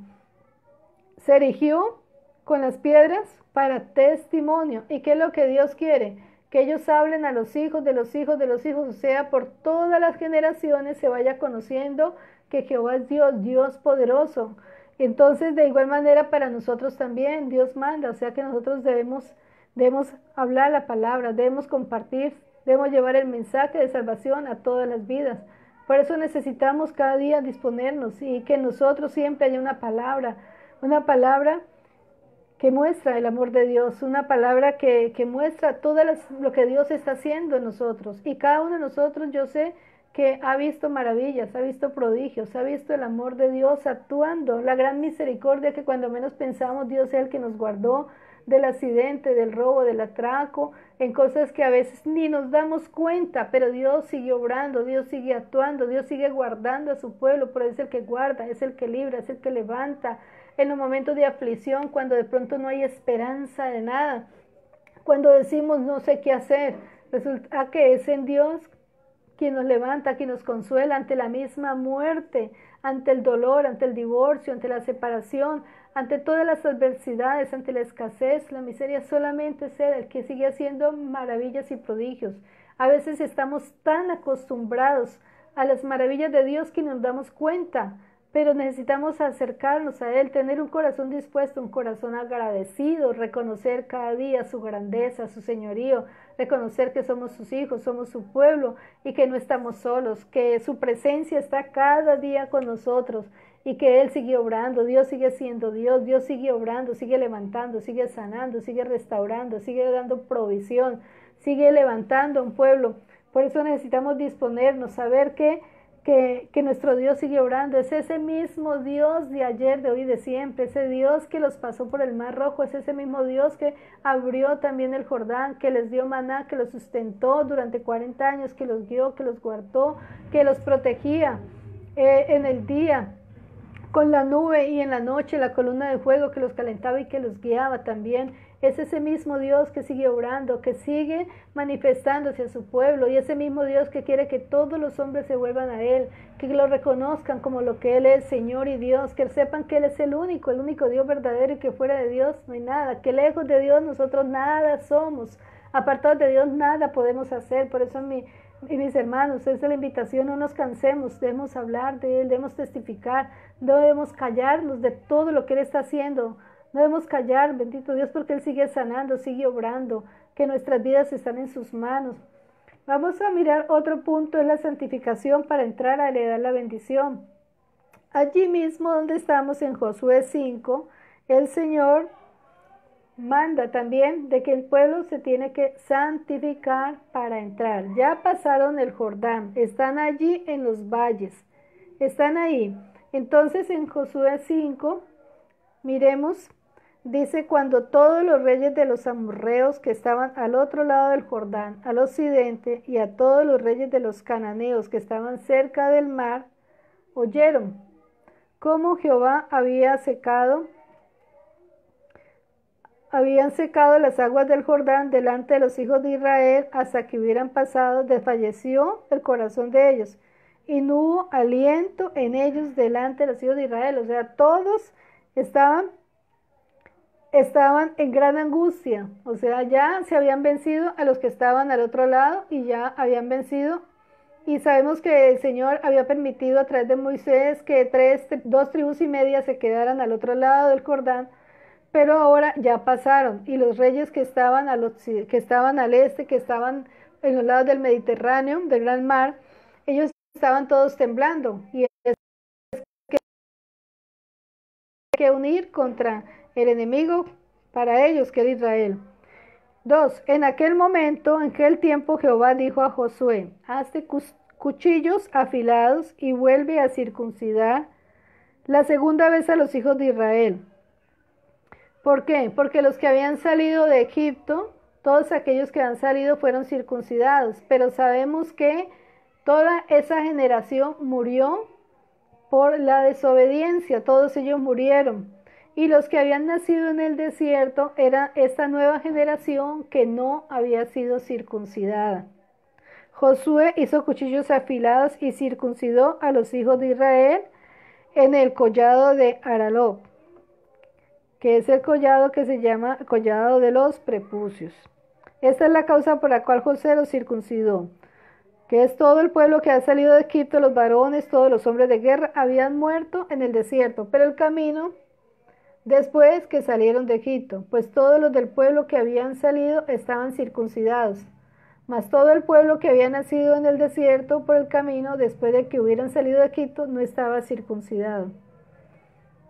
Se erigió con las piedras para testimonio. ¿Y qué es lo que Dios quiere? Que ellos hablen a los hijos de los hijos de los hijos, o sea, por todas las generaciones se vaya conociendo que Jehová es Dios, Dios poderoso. Entonces, de igual manera, para nosotros también Dios manda, o sea que nosotros debemos hablar la palabra, debemos compartir, debemos llevar el mensaje de salvación a todas las vidas. Por eso necesitamos cada día disponernos y que nosotros siempre haya una palabra que muestra el amor de Dios, una palabra que muestra lo que Dios está haciendo en nosotros. Y cada uno de nosotros, yo sé que ha visto maravillas, ha visto prodigios, ha visto el amor de Dios actuando, la gran misericordia que cuando menos pensamos Dios es el que nos guardó del accidente, del robo, del atraco, en cosas que a veces ni nos damos cuenta, pero Dios sigue obrando, Dios sigue actuando, Dios sigue guardando a su pueblo, pero es el que guarda, es el que libra, es el que levanta en los momentos de aflicción, cuando de pronto no hay esperanza de nada, cuando decimos no sé qué hacer, resulta que es en Dios quien nos levanta, quien nos consuela ante la misma muerte, ante el dolor, ante el divorcio, ante la separación, ante todas las adversidades, ante la escasez, la miseria, solamente es Él el que sigue haciendo maravillas y prodigios. A veces estamos tan acostumbrados a las maravillas de Dios que nos damos cuenta, pero necesitamos acercarnos a Él, tener un corazón dispuesto, un corazón agradecido, reconocer cada día su grandeza, su señorío, reconocer que somos sus hijos, somos su pueblo y que no estamos solos, que su presencia está cada día con nosotros y que Él sigue obrando, Dios sigue siendo Dios, Dios sigue obrando, sigue levantando, sigue sanando, sigue restaurando, sigue dando provisión, sigue levantando un pueblo. Por eso necesitamos disponernos, saber que nuestro Dios sigue obrando, es ese mismo Dios de ayer, de hoy y de siempre, ese Dios que los pasó por el Mar Rojo, es ese mismo Dios que abrió también el Jordán, que les dio maná, que los sustentó durante 40 años, que los guió, que los guardó, que los protegía en el día con la nube y en la noche la columna de fuego que los calentaba y que los guiaba también. Es ese mismo Dios que sigue obrando, que sigue manifestándose a su pueblo y ese mismo Dios que quiere que todos los hombres se vuelvan a Él, que lo reconozcan como lo que Él es, Señor y Dios, que sepan que Él es el único Dios verdadero y que fuera de Dios no hay nada, que lejos de Dios nosotros nada somos, apartados de Dios nada podemos hacer. Por eso mis hermanos, esa es la invitación, no nos cansemos, debemos hablar de Él, debemos testificar, no debemos callarnos de todo lo que Él está haciendo, no debemos callar, bendito Dios, porque Él sigue sanando, sigue obrando, que nuestras vidas están en sus manos. Vamos a mirar otro punto, es la santificación para entrar a heredar la bendición. Allí mismo donde estamos en Josué 5, el Señor manda también de que el pueblo se tiene que santificar para entrar. Ya pasaron el Jordán, están allí en los valles, están ahí. Entonces en Josué 5, miremos, dice, cuando todos los reyes de los amorreos que estaban al otro lado del Jordán, al occidente, y a todos los reyes de los cananeos que estaban cerca del mar, oyeron cómo Jehová habían secado las aguas del Jordán delante de los hijos de Israel hasta que hubieran pasado, desfalleció el corazón de ellos y no hubo aliento en ellos delante de los hijos de Israel. O sea, todos estaban en gran angustia, o sea, ya se habían vencido a los que estaban al otro lado y ya habían vencido. Y sabemos que el Señor había permitido a través de Moisés que 2 tribus y media se quedaran al otro lado del Jordán, pero ahora ya pasaron y los reyes que estaban que estaban al este, que estaban en los lados del Mediterráneo, del Gran Mar, ellos estaban todos temblando y es que unir contra el enemigo para ellos, que era Israel. 2. En aquel momento, en aquel tiempo, Jehová dijo a Josué: hazte cuchillos afilados y vuelve a circuncidar la segunda vez a los hijos de Israel. ¿Por qué? Porque los que habían salido de Egipto, todos aquellos que han salido fueron circuncidados, pero sabemos que toda esa generación murió por la desobediencia, todos ellos murieron. Y los que habían nacido en el desierto era esta nueva generación que no había sido circuncidada. Josué hizo cuchillos afilados y circuncidó a los hijos de Israel en el collado de Aralot, que es el collado que se llama collado de los prepucios. Esta es la causa por la cual José los circuncidó. que es todo el pueblo que ha salido de Egipto, los varones, todos los hombres de guerra, habían muerto en el desierto, pero el camino después que salieron de Egipto, pues todos los del pueblo que habían salido estaban circuncidados, mas todo el pueblo que había nacido en el desierto por el camino, después de que hubieran salido de Egipto, no estaba circuncidado.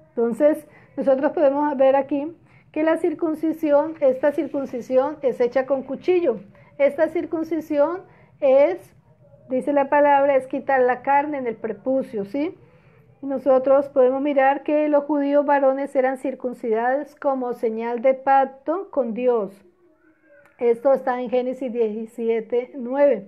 Entonces, nosotros podemos ver aquí que la circuncisión, esta circuncisión es hecha con cuchillo. Esta circuncisión es, dice la palabra, es quitar la carne en el prepucio, ¿sí? Nosotros podemos mirar que los judíos varones eran circuncidados como señal de pacto con Dios. Esto está en Génesis 17:9.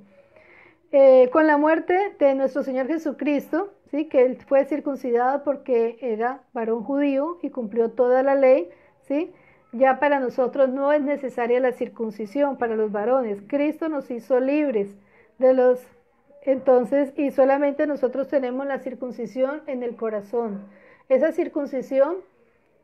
Con la muerte de nuestro Señor Jesucristo, ¿sí? Que Él fue circuncidado porque era varón judío y cumplió toda la ley, ¿sí? Ya para nosotros no es necesaria la circuncisión para los varones. Cristo nos hizo libres de los... Entonces, y solamente nosotros tenemos la circuncisión en el corazón. Esa circuncisión,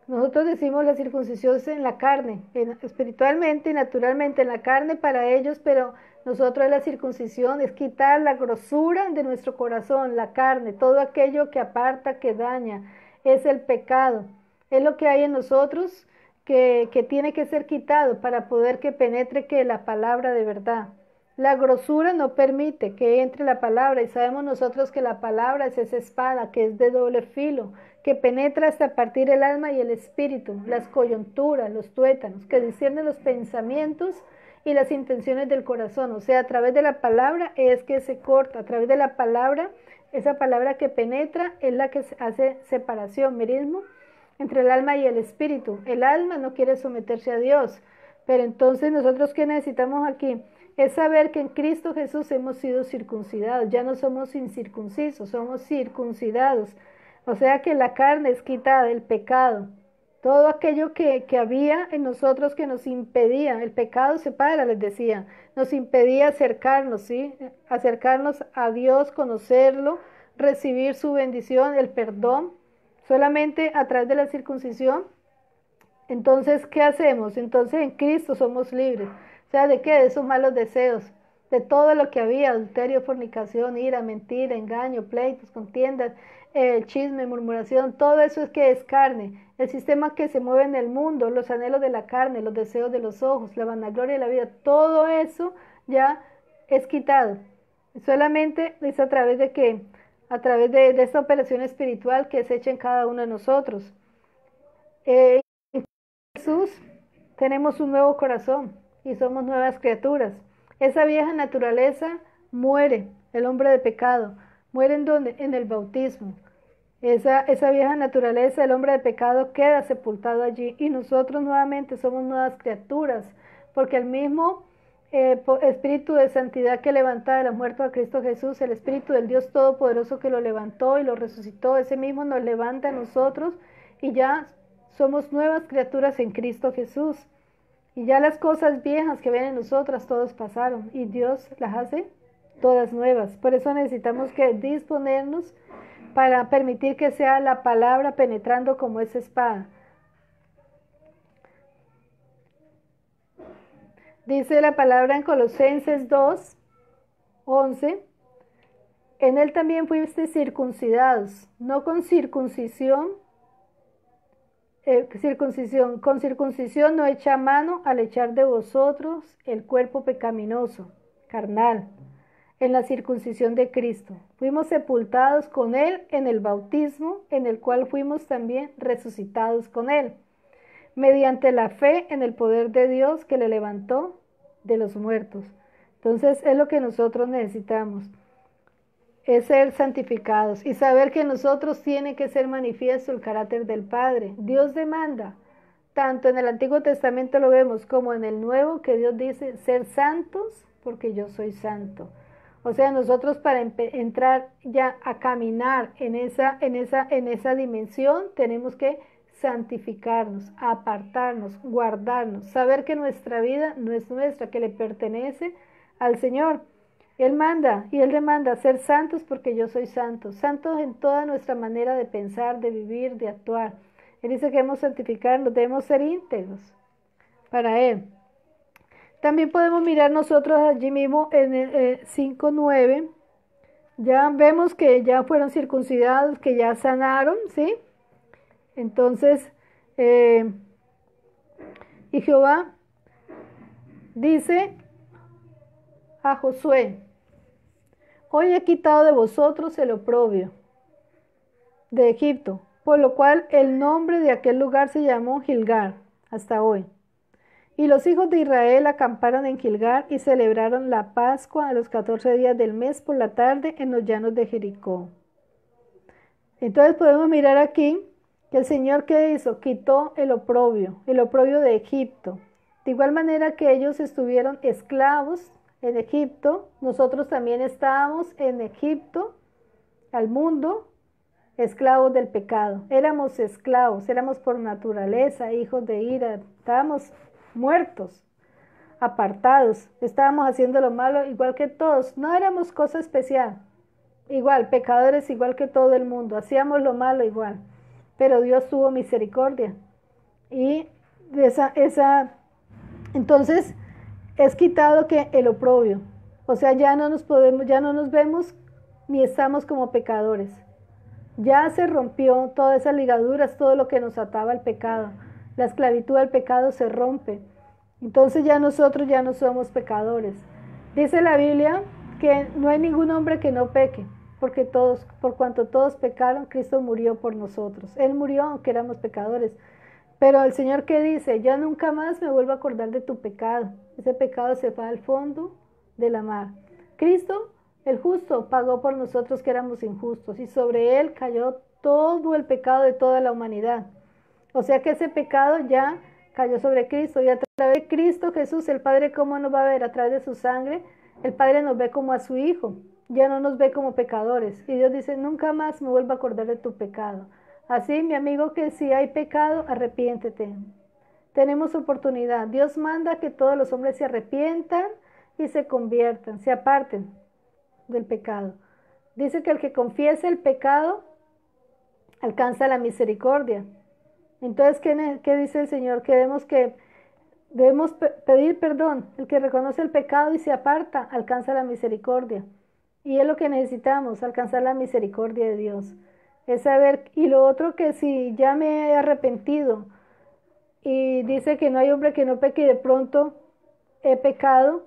nosotros decimos la circuncisión es en la carne, espiritualmente y naturalmente en la carne para ellos, pero nosotros la circuncisión es quitar la grosura de nuestro corazón, la carne, todo aquello que aparta, que daña, es el pecado, es lo que hay en nosotros que tiene que ser quitado para poder que penetre que la palabra de verdad. La grosura no permite que entre la palabra y sabemos nosotros que la palabra es esa espada que es de doble filo, que penetra hasta partir el alma y el espíritu, las coyunturas, los tuétanos, que discierne los pensamientos y las intenciones del corazón. O sea, a través de la palabra es que se corta, a través de la palabra, esa palabra que penetra es la que hace separación, merismo, entre el alma y el espíritu. El alma no quiere someterse a Dios, pero entonces nosotros ¿qué necesitamos aquí? Es saber que en Cristo Jesús hemos sido circuncidados, ya no somos incircuncisos, somos circuncidados. O sea que la carne es quitada, el pecado, todo aquello que había en nosotros que nos impedía, el pecado separa, les decía, nos impedía acercarnos, ¿sí? Acercarnos a Dios, conocerlo, recibir su bendición, el perdón, solamente a través de la circuncisión. Entonces, ¿qué hacemos? Entonces en Cristo somos libres. O sea, ¿de qué? De esos malos deseos, de todo lo que había, adulterio, fornicación, ira, mentira, engaño, pleitos, contiendas, chisme, murmuración, todo eso es que es carne. El sistema que se mueve en el mundo, los anhelos de la carne, los deseos de los ojos, la vanagloria de la vida, todo eso ya es quitado. Solamente es a través de que, a través de esta operación espiritual que es hecha en cada uno de nosotros. En Jesús tenemos un nuevo corazón y somos nuevas criaturas. Esa vieja naturaleza muere, el hombre de pecado. ¿Muere en dónde? En el bautismo. Esa vieja naturaleza, el hombre de pecado, queda sepultado allí y nosotros nuevamente somos nuevas criaturas, porque el mismo Espíritu de santidad que levanta de los muertos a Cristo Jesús, el Espíritu del Dios Todopoderoso que lo levantó y lo resucitó, ese mismo nos levanta a nosotros y ya somos nuevas criaturas en Cristo Jesús. Y ya las cosas viejas que ven en nosotras, todas pasaron y Dios las hace todas nuevas. Por eso necesitamos que disponernos para permitir que sea la palabra penetrando como esa espada. Dice la palabra en Colosenses 2:11, en él también fuiste circuncidados, no con circuncisión, con circuncisión no echa mano al echar de vosotros el cuerpo pecaminoso, carnal, en la circuncisión de Cristo. Fuimos sepultados con Él en el bautismo, en el cual fuimos también resucitados con Él, mediante la fe en el poder de Dios que le levantó de los muertos. Entonces es lo que nosotros necesitamos, es ser santificados y saber que en nosotros tiene que ser manifiesto el carácter del Padre. Dios demanda, tanto en el Antiguo Testamento lo vemos como en el Nuevo, que Dios dice, ser santos porque yo soy santo. O sea, nosotros para entrar ya a caminar en esa dimensión, tenemos que santificarnos, apartarnos, guardarnos, saber que nuestra vida no es nuestra, que le pertenece al Señor. Él manda y Él demanda ser santos porque yo soy santo, santos en toda nuestra manera de pensar, de vivir, de actuar. Él dice que debemos santificarnos, debemos ser íntegros para Él. También podemos mirar nosotros allí mismo en el 5:9. Ya vemos que ya fueron circuncidados, que ya sanaron, ¿sí? Entonces, y Jehová dice a Josué: hoy he quitado de vosotros el oprobio de Egipto, por lo cual el nombre de aquel lugar se llamó Gilgal hasta hoy. Y los hijos de Israel acamparon en Gilgal y celebraron la Pascua a los 14 días del mes por la tarde en los llanos de Jericó. Entonces podemos mirar aquí que el Señor, ¿qué hizo? Quitó el oprobio de Egipto. De igual manera que ellos estuvieron esclavos en Egipto, nosotros también estábamos en Egipto, al mundo, esclavos del pecado. Éramos esclavos, éramos por naturaleza hijos de ira, estábamos muertos, apartados, estábamos haciendo lo malo igual que todos, no éramos cosa especial, igual, pecadores igual que todo el mundo, hacíamos lo malo igual, pero Dios tuvo misericordia y entonces es quitado que el oprobio, o sea, ya no nos vemos ni estamos como pecadores. Ya se rompió todas esas ligaduras, todo lo que nos ataba al pecado. La esclavitud al pecado se rompe. Entonces ya nosotros ya no somos pecadores. Dice la Biblia que no hay ningún hombre que no peque, porque todos, por cuanto todos pecaron, Cristo murió por nosotros. Él murió aunque éramos pecadores. Pero el Señor, ¿qué dice? Ya nunca más me vuelvo a acordar de tu pecado. Ese pecado se fue al fondo de la mar. Cristo, el justo, pagó por nosotros que éramos injustos y sobre él cayó todo el pecado de toda la humanidad. O sea que ese pecado ya cayó sobre Cristo y a través de Cristo Jesús, el Padre, ¿cómo nos va a ver? A través de su sangre, el Padre nos ve como a su Hijo, ya no nos ve como pecadores. Y Dios dice, nunca más me vuelvo a acordar de tu pecado. Así, mi amigo, que si hay pecado, arrepiéntete. Tenemos oportunidad. Dios manda que todos los hombres se arrepientan y se conviertan, se aparten del pecado. Dice que el que confiese el pecado alcanza la misericordia. Entonces, ¿qué dice el Señor? Que debemos pedir perdón. El que reconoce el pecado y se aparta alcanza la misericordia. Y es lo que necesitamos, alcanzar la misericordia de Dios. Es saber, y lo otro, que si ya me he arrepentido y dice que no hay hombre que no peque y de pronto he pecado,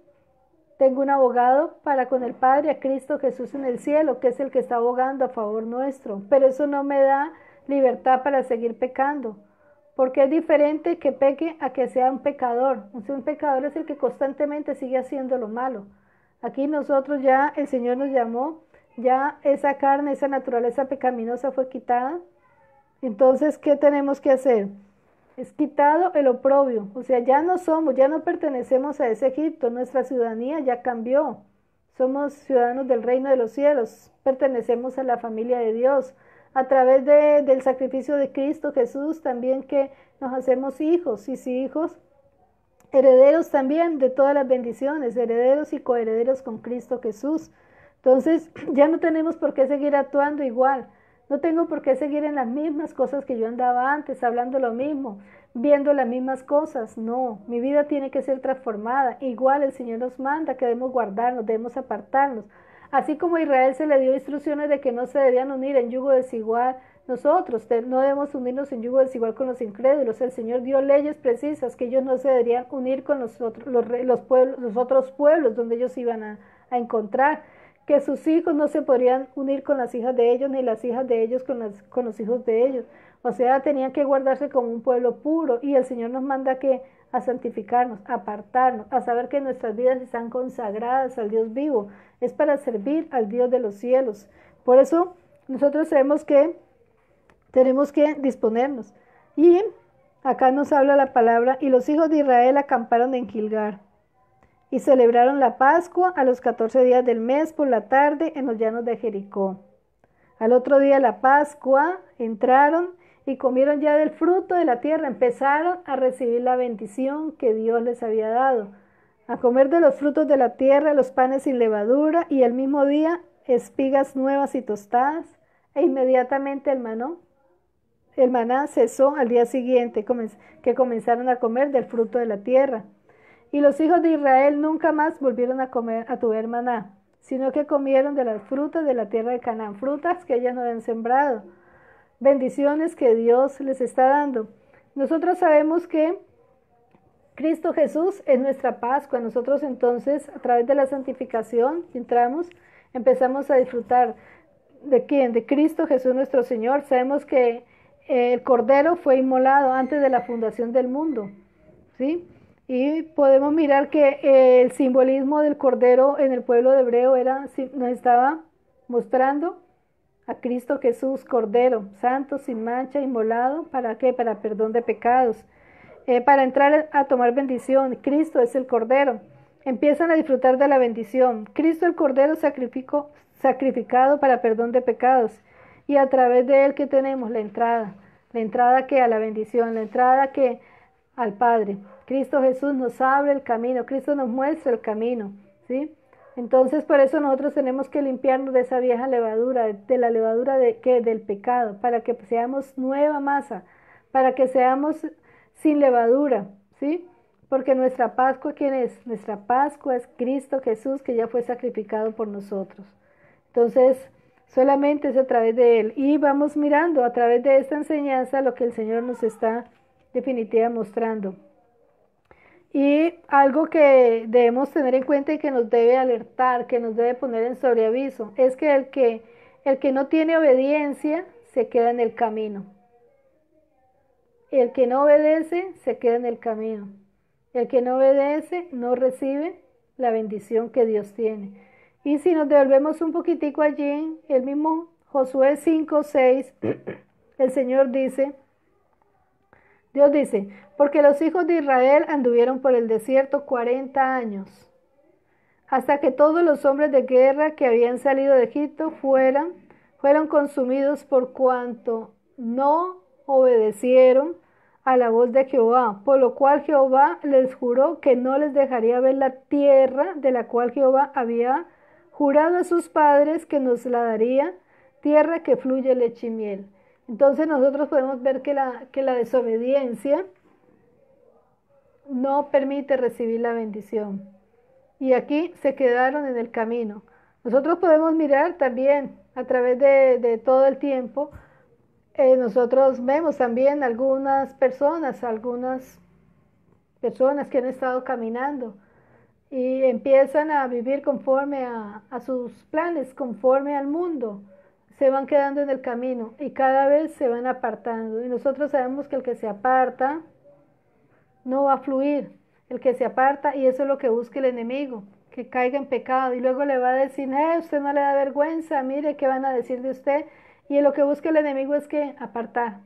tengo un abogado para con el Padre, a Cristo Jesús en el cielo, que es el que está abogando a favor nuestro. Pero eso no me da libertad para seguir pecando, porque es diferente que peque a que sea un pecador. O sea, un pecador es el que constantemente sigue haciendo lo malo. Aquí nosotros ya, el Señor nos llamó, ya esa carne, esa naturaleza pecaminosa fue quitada. Entonces, ¿qué tenemos que hacer? Es quitado el oprobio, o sea, ya no pertenecemos a ese Egipto, nuestra ciudadanía ya cambió. Somos ciudadanos del reino de los cielos, pertenecemos a la familia de Dios. A través del sacrificio de Cristo Jesús también que nos hacemos hijos y si hijos, herederos también de todas las bendiciones, herederos y coherederos con Cristo Jesús. Entonces ya no tenemos por qué seguir actuando igual. No tengo por qué seguir en las mismas cosas que yo andaba antes, hablando lo mismo, viendo las mismas cosas. No, mi vida tiene que ser transformada. Igual el Señor nos manda que debemos guardarnos, debemos apartarnos. Así como a Israel se le dio instrucciones de que no se debían unir en yugo desigual, nosotros no debemos unirnos en yugo desigual con los incrédulos. El Señor dio leyes precisas que ellos no se deberían unir con los otros pueblos donde ellos iban a encontrar, que sus hijos no se podrían unir con las hijas de ellos, ni las hijas de ellos con los hijos de ellos. O sea, tenían que guardarse como un pueblo puro y el Señor nos manda a santificarnos, a apartarnos, a saber que nuestras vidas están consagradas al Dios vivo. Es para servir al Dios de los cielos. Por eso nosotros tenemos que disponernos. Y acá nos habla la palabra, y los hijos de Israel acamparon en Gilgal y celebraron la Pascua a los 14 días del mes por la tarde en los llanos de Jericó. Al otro día de la Pascua entraron y comieron ya del fruto de la tierra, empezaron a recibir la bendición que Dios les había dado, a comer de los frutos de la tierra, los panes sin levadura, y el mismo día espigas nuevas y tostadas, e inmediatamente el maná cesó al día siguiente, que comenzaron a comer del fruto de la tierra. Y los hijos de Israel nunca más volvieron a comer a tu maná, sino que comieron de las frutas de la tierra de Canaán, frutas que ellas no habían sembrado, bendiciones que Dios les está dando. Nosotros sabemos que Cristo Jesús es nuestra Pascua. Nosotros entonces, a través de la santificación, empezamos a disfrutar ¿de quién? De Cristo Jesús nuestro Señor. Sabemos que el Cordero fue inmolado antes de la fundación del mundo, ¿sí? Y podemos mirar que el simbolismo del Cordero en el pueblo de hebreo nos estaba mostrando a Cristo Jesús, Cordero, santo, sin mancha, inmolado. ¿Para qué? Para perdón de pecados. Para entrar a tomar bendición. Cristo es el Cordero. Empiezan a disfrutar de la bendición. Cristo el Cordero sacrificado para perdón de pecados. Y a través de él, ¿qué tenemos? La entrada que a la bendición, la entrada que al Padre. Cristo Jesús nos abre el camino, Cristo nos muestra el camino, ¿sí? Entonces por eso nosotros tenemos que limpiarnos de esa vieja levadura, de la levadura del pecado, para que seamos nueva masa, para que seamos sin levadura, ¿sí? Porque nuestra Pascua, ¿quién es? Nuestra Pascua es Cristo Jesús, que ya fue sacrificado por nosotros. Entonces, solamente es a través de él. Y vamos mirando a través de esta enseñanza lo que el Señor nos está definitivamente mostrando. Y algo que debemos tener en cuenta y que nos debe alertar, que nos debe poner en sobreaviso, es que el que no tiene obediencia se queda en el camino. El que no obedece se queda en el camino. El que no obedece no recibe la bendición que Dios tiene. Y si nos devolvemos un poquitico allí, el mismo Josué 5:6, el Señor dice, Dios dice, porque los hijos de Israel anduvieron por el desierto 40 años, hasta que todos los hombres de guerra que habían salido de Egipto fueron consumidos por cuanto no obedecieron a la voz de Jehová, por lo cual Jehová les juró que no les dejaría ver la tierra de la cual Jehová había jurado a sus padres que nos la daría, tierra que fluye leche y miel. Entonces nosotros podemos ver que la desobediencia no permite recibir la bendición. Y aquí se quedaron en el camino. Nosotros podemos mirar también a través de todo el tiempo. Nosotros vemos también algunas personas que han estado caminando y empiezan a vivir conforme a sus planes, conforme al mundo. Se van quedando en el camino y cada vez se van apartando. Y nosotros sabemos que el que se aparta no va a fluir. El que se aparta, y eso es lo que busca el enemigo, que caiga en pecado. Y luego le va a decir, usted no le da vergüenza, mire qué van a decir de usted. Y lo que busca el enemigo es que apartar.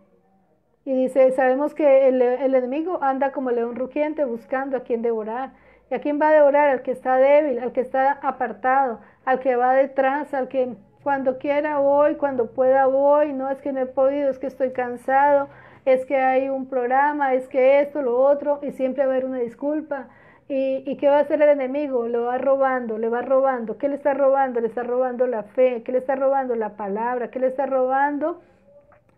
Y dice, sabemos que el enemigo anda como león rugiente buscando a quien devorar. ¿Y a quién va a devorar? Al que está débil, al que está apartado, al que va detrás, al que cuando quiera voy, cuando pueda voy, no es que no he podido, es que estoy cansado, es que hay un programa, es que esto, lo otro, y siempre va a haber una disculpa. ¿Y qué va a hacer el enemigo? Lo va robando, le va robando. ¿Qué le está robando? Le está robando la fe. ¿Qué le está robando? La palabra. ¿Qué le está robando?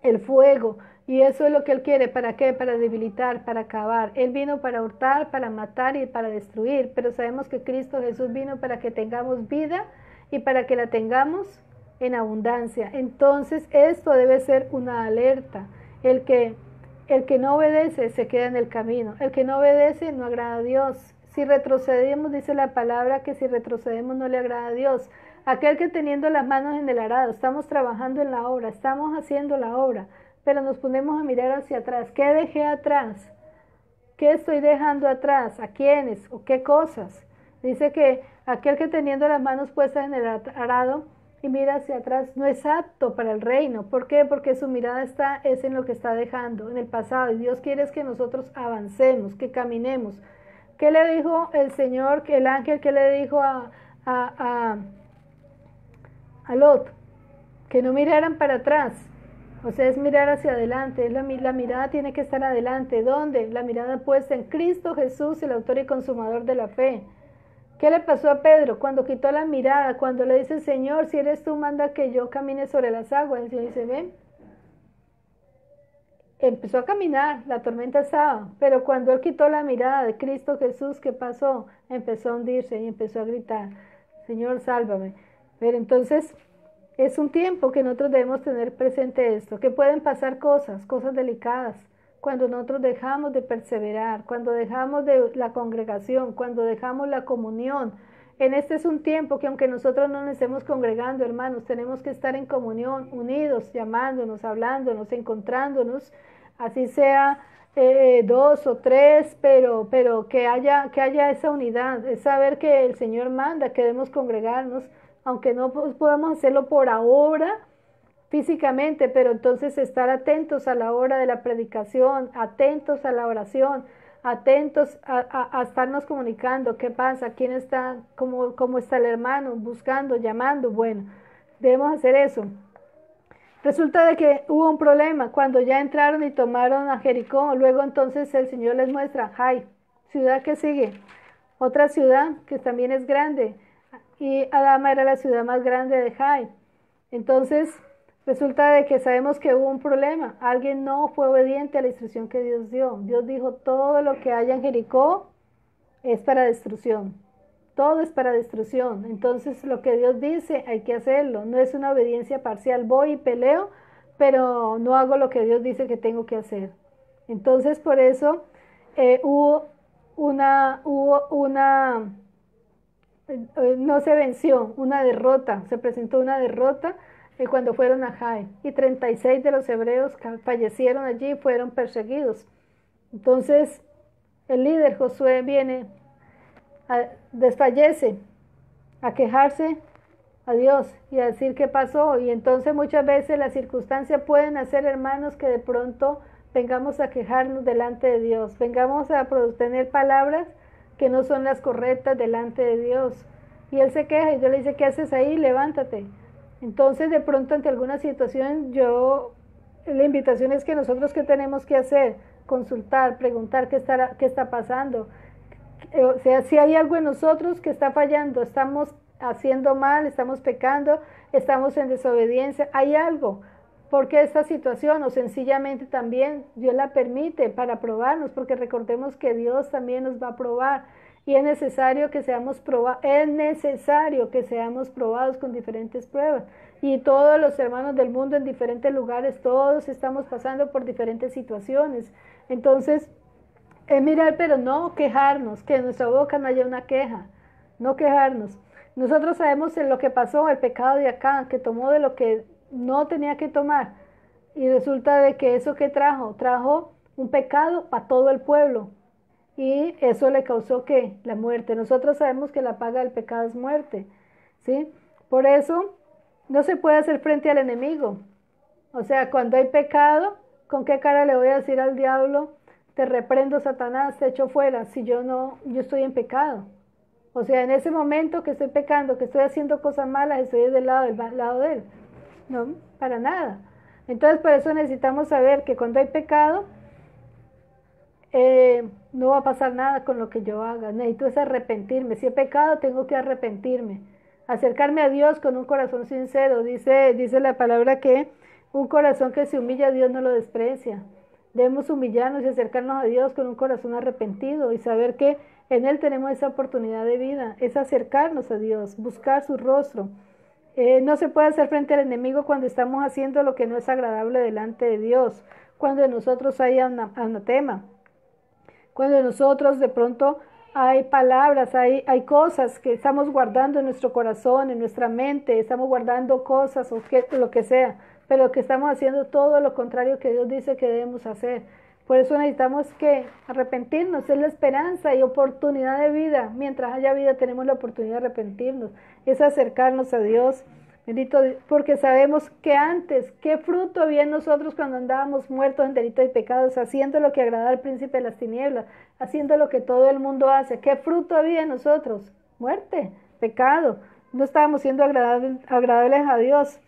El fuego. Y eso es lo que él quiere. ¿Para qué? Para debilitar, para acabar. Él vino para hurtar, para matar y para destruir. Pero sabemos que Cristo Jesús vino para que tengamos vida y para que la tengamos en abundancia. Entonces esto debe ser una alerta. El que no obedece se queda en el camino. El que no obedece no agrada a Dios. Si retrocedemos, dice la palabra que si retrocedemos no le agrada a Dios. Aquel que teniendo las manos en el arado, estamos trabajando en la obra, estamos haciendo la obra, pero nos ponemos a mirar hacia atrás. ¿Qué dejé atrás? ¿Qué estoy dejando atrás? ¿A quiénes? ¿O qué cosas? Dice que aquel que teniendo las manos puestas en el arado y mira hacia atrás no es apto para el reino. ¿Por qué? Porque su mirada es en lo que está dejando, en el pasado. Y Dios quiere es que nosotros avancemos, que caminemos. ¿Qué le dijo el Señor, el ángel, qué le dijo a Lot? Que no miraran para atrás. O sea, es mirar hacia adelante. La mirada tiene que estar adelante. ¿Dónde? La mirada puesta en Cristo Jesús, el autor y consumador de la fe. ¿Qué le pasó a Pedro cuando quitó la mirada? Cuando le dice, Señor, si eres tú, manda que yo camine sobre las aguas. Y el Señor dice, ven. empezó a caminar, la tormenta estaba, pero cuando él quitó la mirada de Cristo Jesús, ¿qué pasó? Empezó a hundirse y empezó a gritar, Señor, sálvame. Pero entonces es un tiempo que nosotros debemos tener presente esto, que pueden pasar cosas delicadas, cuando nosotros dejamos de perseverar, cuando dejamos de la congregación, cuando dejamos la comunión. En este es un tiempo que aunque nosotros no nos estemos congregando, hermanos, tenemos que estar en comunión, unidos, llamándonos, hablándonos, encontrándonos, así sea dos o tres, pero que haya esa unidad, es saber que el Señor manda, que debemos congregarnos, aunque no podamos hacerlo por ahora físicamente, pero entonces estar atentos a la hora de la predicación, atentos a la oración, atentos a estarnos comunicando, qué pasa, quién está, cómo está el hermano, buscando, llamando. Bueno, debemos hacer eso. Resulta de que hubo un problema cuando ya entraron y tomaron a Jericó. Luego entonces el Señor les muestra, Jai, ciudad que sigue, otra ciudad que también es grande, y Adama era la ciudad más grande de Jai. Entonces resulta de que sabemos que hubo un problema, alguien no fue obediente a la instrucción que Dios dio. Dios dijo, todo lo que haya en Jericó es para destrucción, todo es para destrucción. Entonces lo que Dios dice hay que hacerlo, no es una obediencia parcial, voy y peleo, pero no hago lo que Dios dice que tengo que hacer. Entonces por eso hubo una no se venció, una derrota, se presentó una derrota cuando fueron a Jai, y 36 de los hebreos fallecieron allí y fueron perseguidos. Entonces el líder Josué viene, desfallece, a quejarse a Dios y a decir qué pasó, y entonces muchas veces las circunstancias pueden hacer, hermanos, que de pronto vengamos a quejarnos delante de Dios, vengamos a tener palabras que no son las correctas delante de Dios, y Él se queja y Dios le dice, ¿qué haces ahí? Levántate. Entonces de pronto ante alguna situación, la invitación es que nosotros, ¿qué tenemos que hacer? Consultar, preguntar qué está pasando, o sea, si hay algo en nosotros que está fallando, estamos haciendo mal, estamos pecando, estamos en desobediencia, hay algo. ¿Por qué esta situación? O sencillamente también Dios la permite para probarnos, porque recordemos que Dios también nos va a probar, y es necesario que seamos probados con diferentes pruebas. Y todos los hermanos del mundo en diferentes lugares, todos estamos pasando por diferentes situaciones. Entonces, mirar, pero no quejarnos, que en nuestra boca no haya una queja, no quejarnos. Nosotros sabemos en lo que pasó, el pecado de Acán, que tomó de lo que no tenía que tomar, y resulta de que eso que trajo un pecado para todo el pueblo, y eso le causó ¿qué? La muerte. Nosotros sabemos que la paga del pecado es muerte, ¿sí? Por eso no se puede hacer frente al enemigo. O sea, cuando hay pecado, ¿con qué cara le voy a decir al diablo, te reprendo, Satanás, te echo fuera, si yo estoy en pecado? O sea, en ese momento que estoy pecando, que estoy haciendo cosas malas, estoy del lado de él. No, para nada. Entonces, por eso necesitamos saber que cuando hay pecado, no va a pasar nada con lo que yo haga. Necesito es arrepentirme. Si he pecado, tengo que arrepentirme. Acercarme a Dios con un corazón sincero. Dice la palabra que un corazón que se humilla a Dios no lo desprecia. Debemos humillarnos y acercarnos a Dios con un corazón arrepentido y saber que en Él tenemos esa oportunidad de vida. Es acercarnos a Dios, buscar su rostro. No se puede hacer frente al enemigo cuando estamos haciendo lo que no es agradable delante de Dios. Cuando en nosotros hay anatema. Cuando en nosotros de pronto hay palabras, hay cosas que estamos guardando en nuestro corazón, en nuestra mente, estamos guardando cosas o lo que sea, pero que estamos haciendo todo lo contrario que Dios dice que debemos hacer. Por eso necesitamos que arrepentirnos, es la esperanza y oportunidad de vida. Mientras haya vida tenemos la oportunidad de arrepentirnos, es acercarnos a Dios. Bendito, porque sabemos que antes, qué fruto había en nosotros cuando andábamos muertos en delitos y pecados, haciendo lo que agradaba al príncipe de las tinieblas, haciendo lo que todo el mundo hace. ¿Qué fruto había en nosotros? Muerte, pecado. No estábamos siendo agradables a Dios.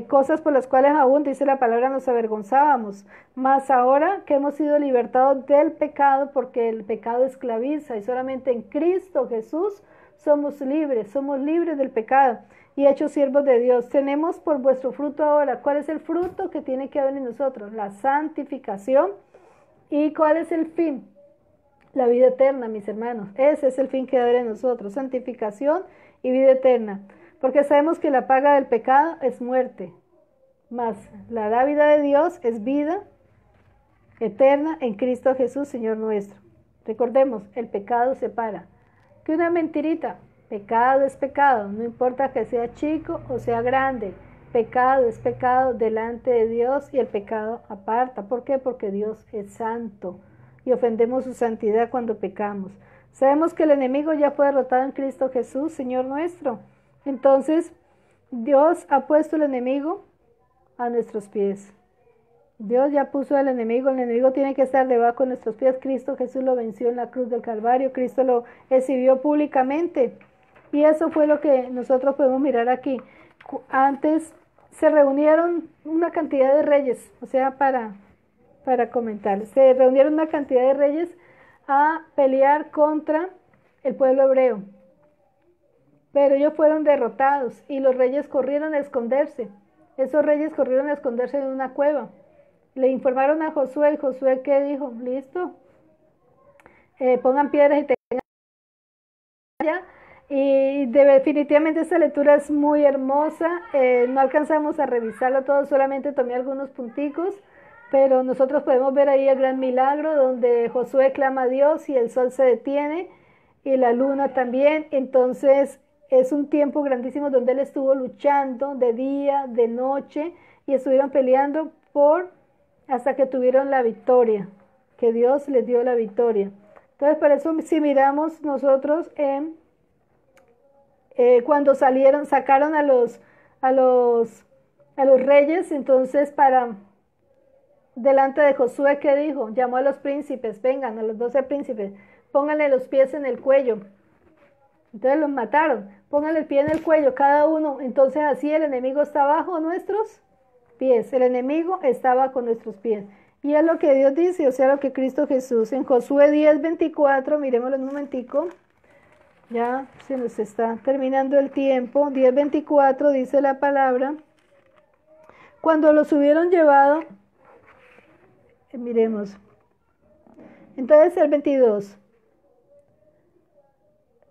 Cosas por las cuales aún, dice la palabra, nos avergonzábamos. Mas ahora que hemos sido libertados del pecado, porque el pecado esclaviza, y solamente en Cristo Jesús somos libres del pecado. y hechos siervos de Dios. Tenemos por vuestro fruto ahora. ¿Cuál es el fruto que tiene que haber en nosotros? La santificación. ¿Y cuál es el fin? La vida eterna, mis hermanos. Ese es el fin que debe haber en nosotros. Santificación y vida eterna. Porque sabemos que la paga del pecado es muerte. Mas la dávida de Dios es vida eterna en Cristo Jesús, Señor nuestro. Recordemos, el pecado separa. Que una mentirita, pecado es pecado, no importa que sea chico o sea grande. Pecado es pecado delante de Dios y el pecado aparta. ¿Por qué? Porque Dios es santo y ofendemos su santidad cuando pecamos. Sabemos que el enemigo ya fue derrotado en Cristo Jesús, Señor nuestro. Entonces, Dios ha puesto el enemigo a nuestros pies. Dios ya puso al enemigo, el enemigo tiene que estar debajo de nuestros pies. Cristo Jesús lo venció en la cruz del Calvario, Cristo lo exhibió públicamente. Y eso fue lo que nosotros podemos mirar aquí. Antes se reunieron una cantidad de reyes, o sea, para comentar, se reunieron una cantidad de reyes a pelear contra el pueblo hebreo. Pero ellos fueron derrotados y los reyes corrieron a esconderse. Esos reyes corrieron a esconderse en una cueva. Le informaron a Josué y Josué, ¿qué dijo? Listo, pongan piedras y tengan allá. Y definitivamente esta lectura es muy hermosa. No alcanzamos a revisarlo todo, solamente tomé algunos punticos, pero nosotros podemos ver ahí el gran milagro donde Josué clama a Dios y el sol se detiene y la luna también. Entonces es un tiempo grandísimo donde él estuvo luchando de día, de noche, y estuvieron peleando hasta que tuvieron la victoria, que Dios les dio la victoria. Entonces, por eso si miramos nosotros cuando sacaron a los reyes, entonces delante de Josué, ¿qué dijo? Llamó a los príncipes, vengan, a los 12 príncipes, pónganle los pies en el cuello. Entonces los mataron, pónganle el pie en el cuello cada uno. Entonces así el enemigo está bajo nuestros pies, el enemigo está bajo nuestros pies. Y es lo que Dios dice, o sea, lo que Cristo Jesús en Josué 10:24, miremoslo un momentico. Ya se nos está terminando el tiempo. 10:24 dice la palabra. Cuando los hubieron llevado, miremos. Entonces el 22.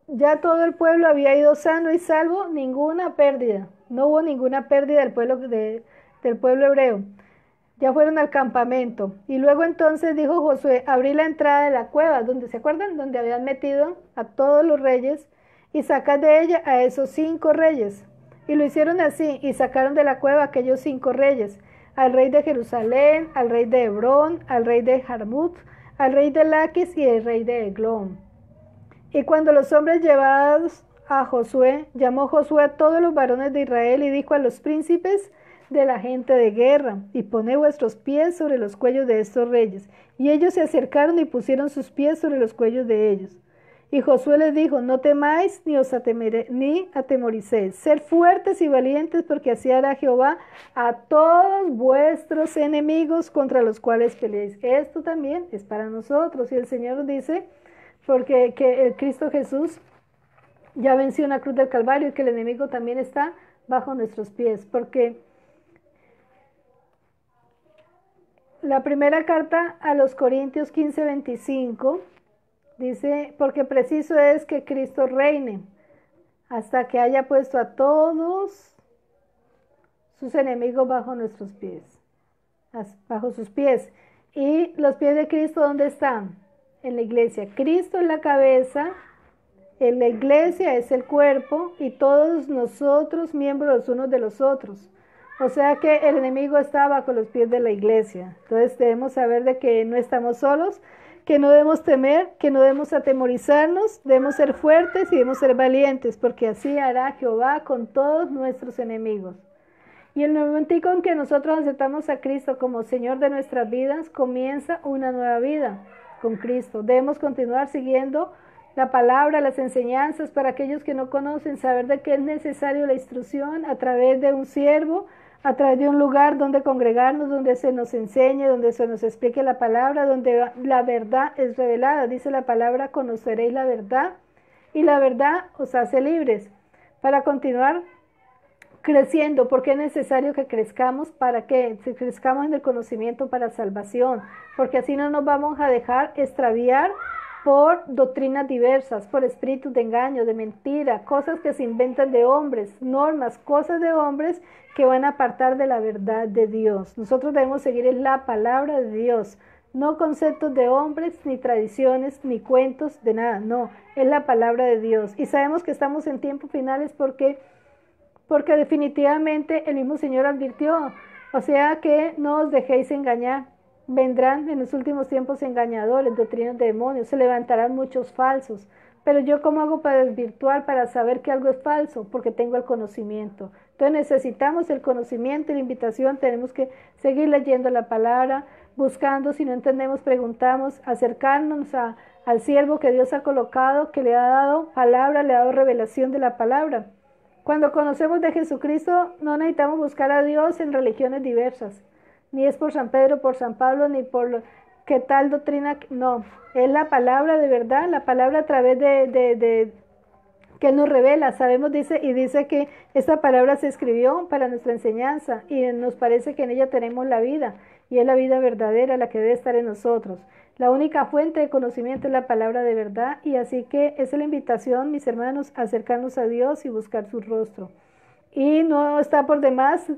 Ya todo el pueblo había ido sano y salvo, ninguna pérdida. No hubo ninguna pérdida del pueblo hebreo. Ya fueron al campamento. Y luego entonces dijo Josué, abrí la entrada de la cueva, donde se acuerdan, donde habían metido a todos los reyes, y sacad de ella a esos 5 reyes. Y lo hicieron así, y sacaron de la cueva a aquellos 5 reyes, al rey de Jerusalén, al rey de Hebrón, al rey de Jarmut, al rey de Laquis y el rey de Eglón. Y cuando los hombres llevados a Josué, llamó Josué a todos los varones de Israel y dijo a los príncipes de la gente de guerra, y poned vuestros pies sobre los cuellos de estos reyes. Y ellos se acercaron y pusieron sus pies sobre los cuellos de ellos. Y Josué les dijo, no temáis ni os atemoricéis, sed fuertes y valientes, porque así hará Jehová a todos vuestros enemigos contra los cuales peleéis. Esto también es para nosotros, y el Señor dice, porque que el Cristo Jesús ya venció en la cruz del Calvario y que el enemigo también está bajo nuestros pies, porque la primera carta a los Corintios 15:25 dice, porque preciso es que Cristo reine hasta que haya puesto a todos sus enemigos bajo nuestros pies, bajo sus pies. Y los pies de Cristo, ¿dónde están? En la iglesia. Cristo es la cabeza, en la iglesia es el cuerpo y todos nosotros miembros los unos de los otros. O sea que el enemigo está bajo los pies de la iglesia. Entonces debemos saber de que no estamos solos, que no debemos temer, que no debemos atemorizarnos, debemos ser fuertes y debemos ser valientes, porque así hará Jehová con todos nuestros enemigos. Y en el momento en que nosotros aceptamos a Cristo como Señor de nuestras vidas, comienza una nueva vida con Cristo. Debemos continuar siguiendo la palabra, las enseñanzas, para aquellos que no conocen, saber de que es necesario la instrucción a través de un siervo, a través de un lugar donde congregarnos, donde se nos enseñe, donde se nos explique la palabra, donde la verdad es revelada. Dice la palabra, conoceréis la verdad y la verdad os hace libres. Para continuar creciendo, porque es necesario que crezcamos para que crezcamos en el conocimiento para salvación, porque así no nos vamos a dejar extraviar por doctrinas diversas, por espíritus de engaño, de mentira, cosas que se inventan de hombres, normas, cosas de hombres que van a apartar de la verdad de Dios. Nosotros debemos seguir en la palabra de Dios, no conceptos de hombres, ni tradiciones, ni cuentos, de nada, no, es la palabra de Dios. Y sabemos que estamos en tiempos finales porque definitivamente el mismo Señor advirtió, o sea que no os dejéis engañar, vendrán en los últimos tiempos engañadores, doctrinas de demonios, se levantarán muchos falsos, pero yo cómo hago para desvirtuar, para saber que algo es falso, porque tengo el conocimiento. Entonces necesitamos el conocimiento y la invitación, tenemos que seguir leyendo la palabra, buscando, si no entendemos, preguntamos, acercarnos al siervo que Dios ha colocado, que le ha dado palabra, le ha dado revelación de la palabra. Cuando conocemos de Jesucristo, no necesitamos buscar a Dios en religiones diversas. Ni es por San Pedro, por San Pablo, ni por qué tal doctrina. No, es la palabra de verdad, la palabra a través de que nos revela. Sabemos, dice que esta palabra se escribió para nuestra enseñanza y nos parece que en ella tenemos la vida. Y es la vida verdadera la que debe estar en nosotros. La única fuente de conocimiento es la palabra de verdad y así que esa es la invitación, mis hermanos, a acercarnos a Dios y buscar su rostro. Y no está por demás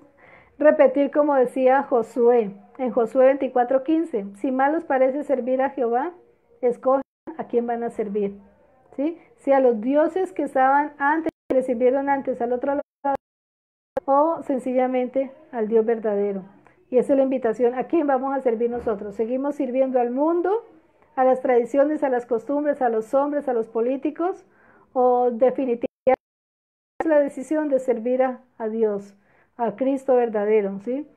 repetir como decía Josué, en Josué 24:15, si mal os parece servir a Jehová, escojan a quién van a servir. ¿Sí? Si a los dioses que estaban antes, que le sirvieron antes al otro lado, o sencillamente al Dios verdadero. Y esa es la invitación. ¿A quién vamos a servir nosotros? ¿Seguimos sirviendo al mundo, a las tradiciones, a las costumbres, a los hombres, a los políticos? ¿O definitivamente es la decisión de servir a Dios, a Cristo verdadero? ¿Sí?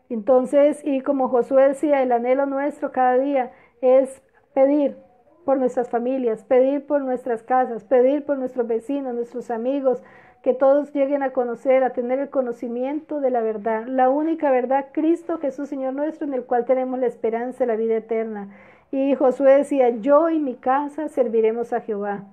Entonces, y como Josué decía, el anhelo nuestro cada día es pedir por nuestras familias, pedir por nuestras casas, pedir por nuestros vecinos, nuestros amigos, que todos lleguen a conocer, a tener el conocimiento de la verdad, la única verdad, Cristo Jesús Señor nuestro, en el cual tenemos la esperanza de la vida eterna. Y Josué decía, yo y mi casa serviremos a Jehová.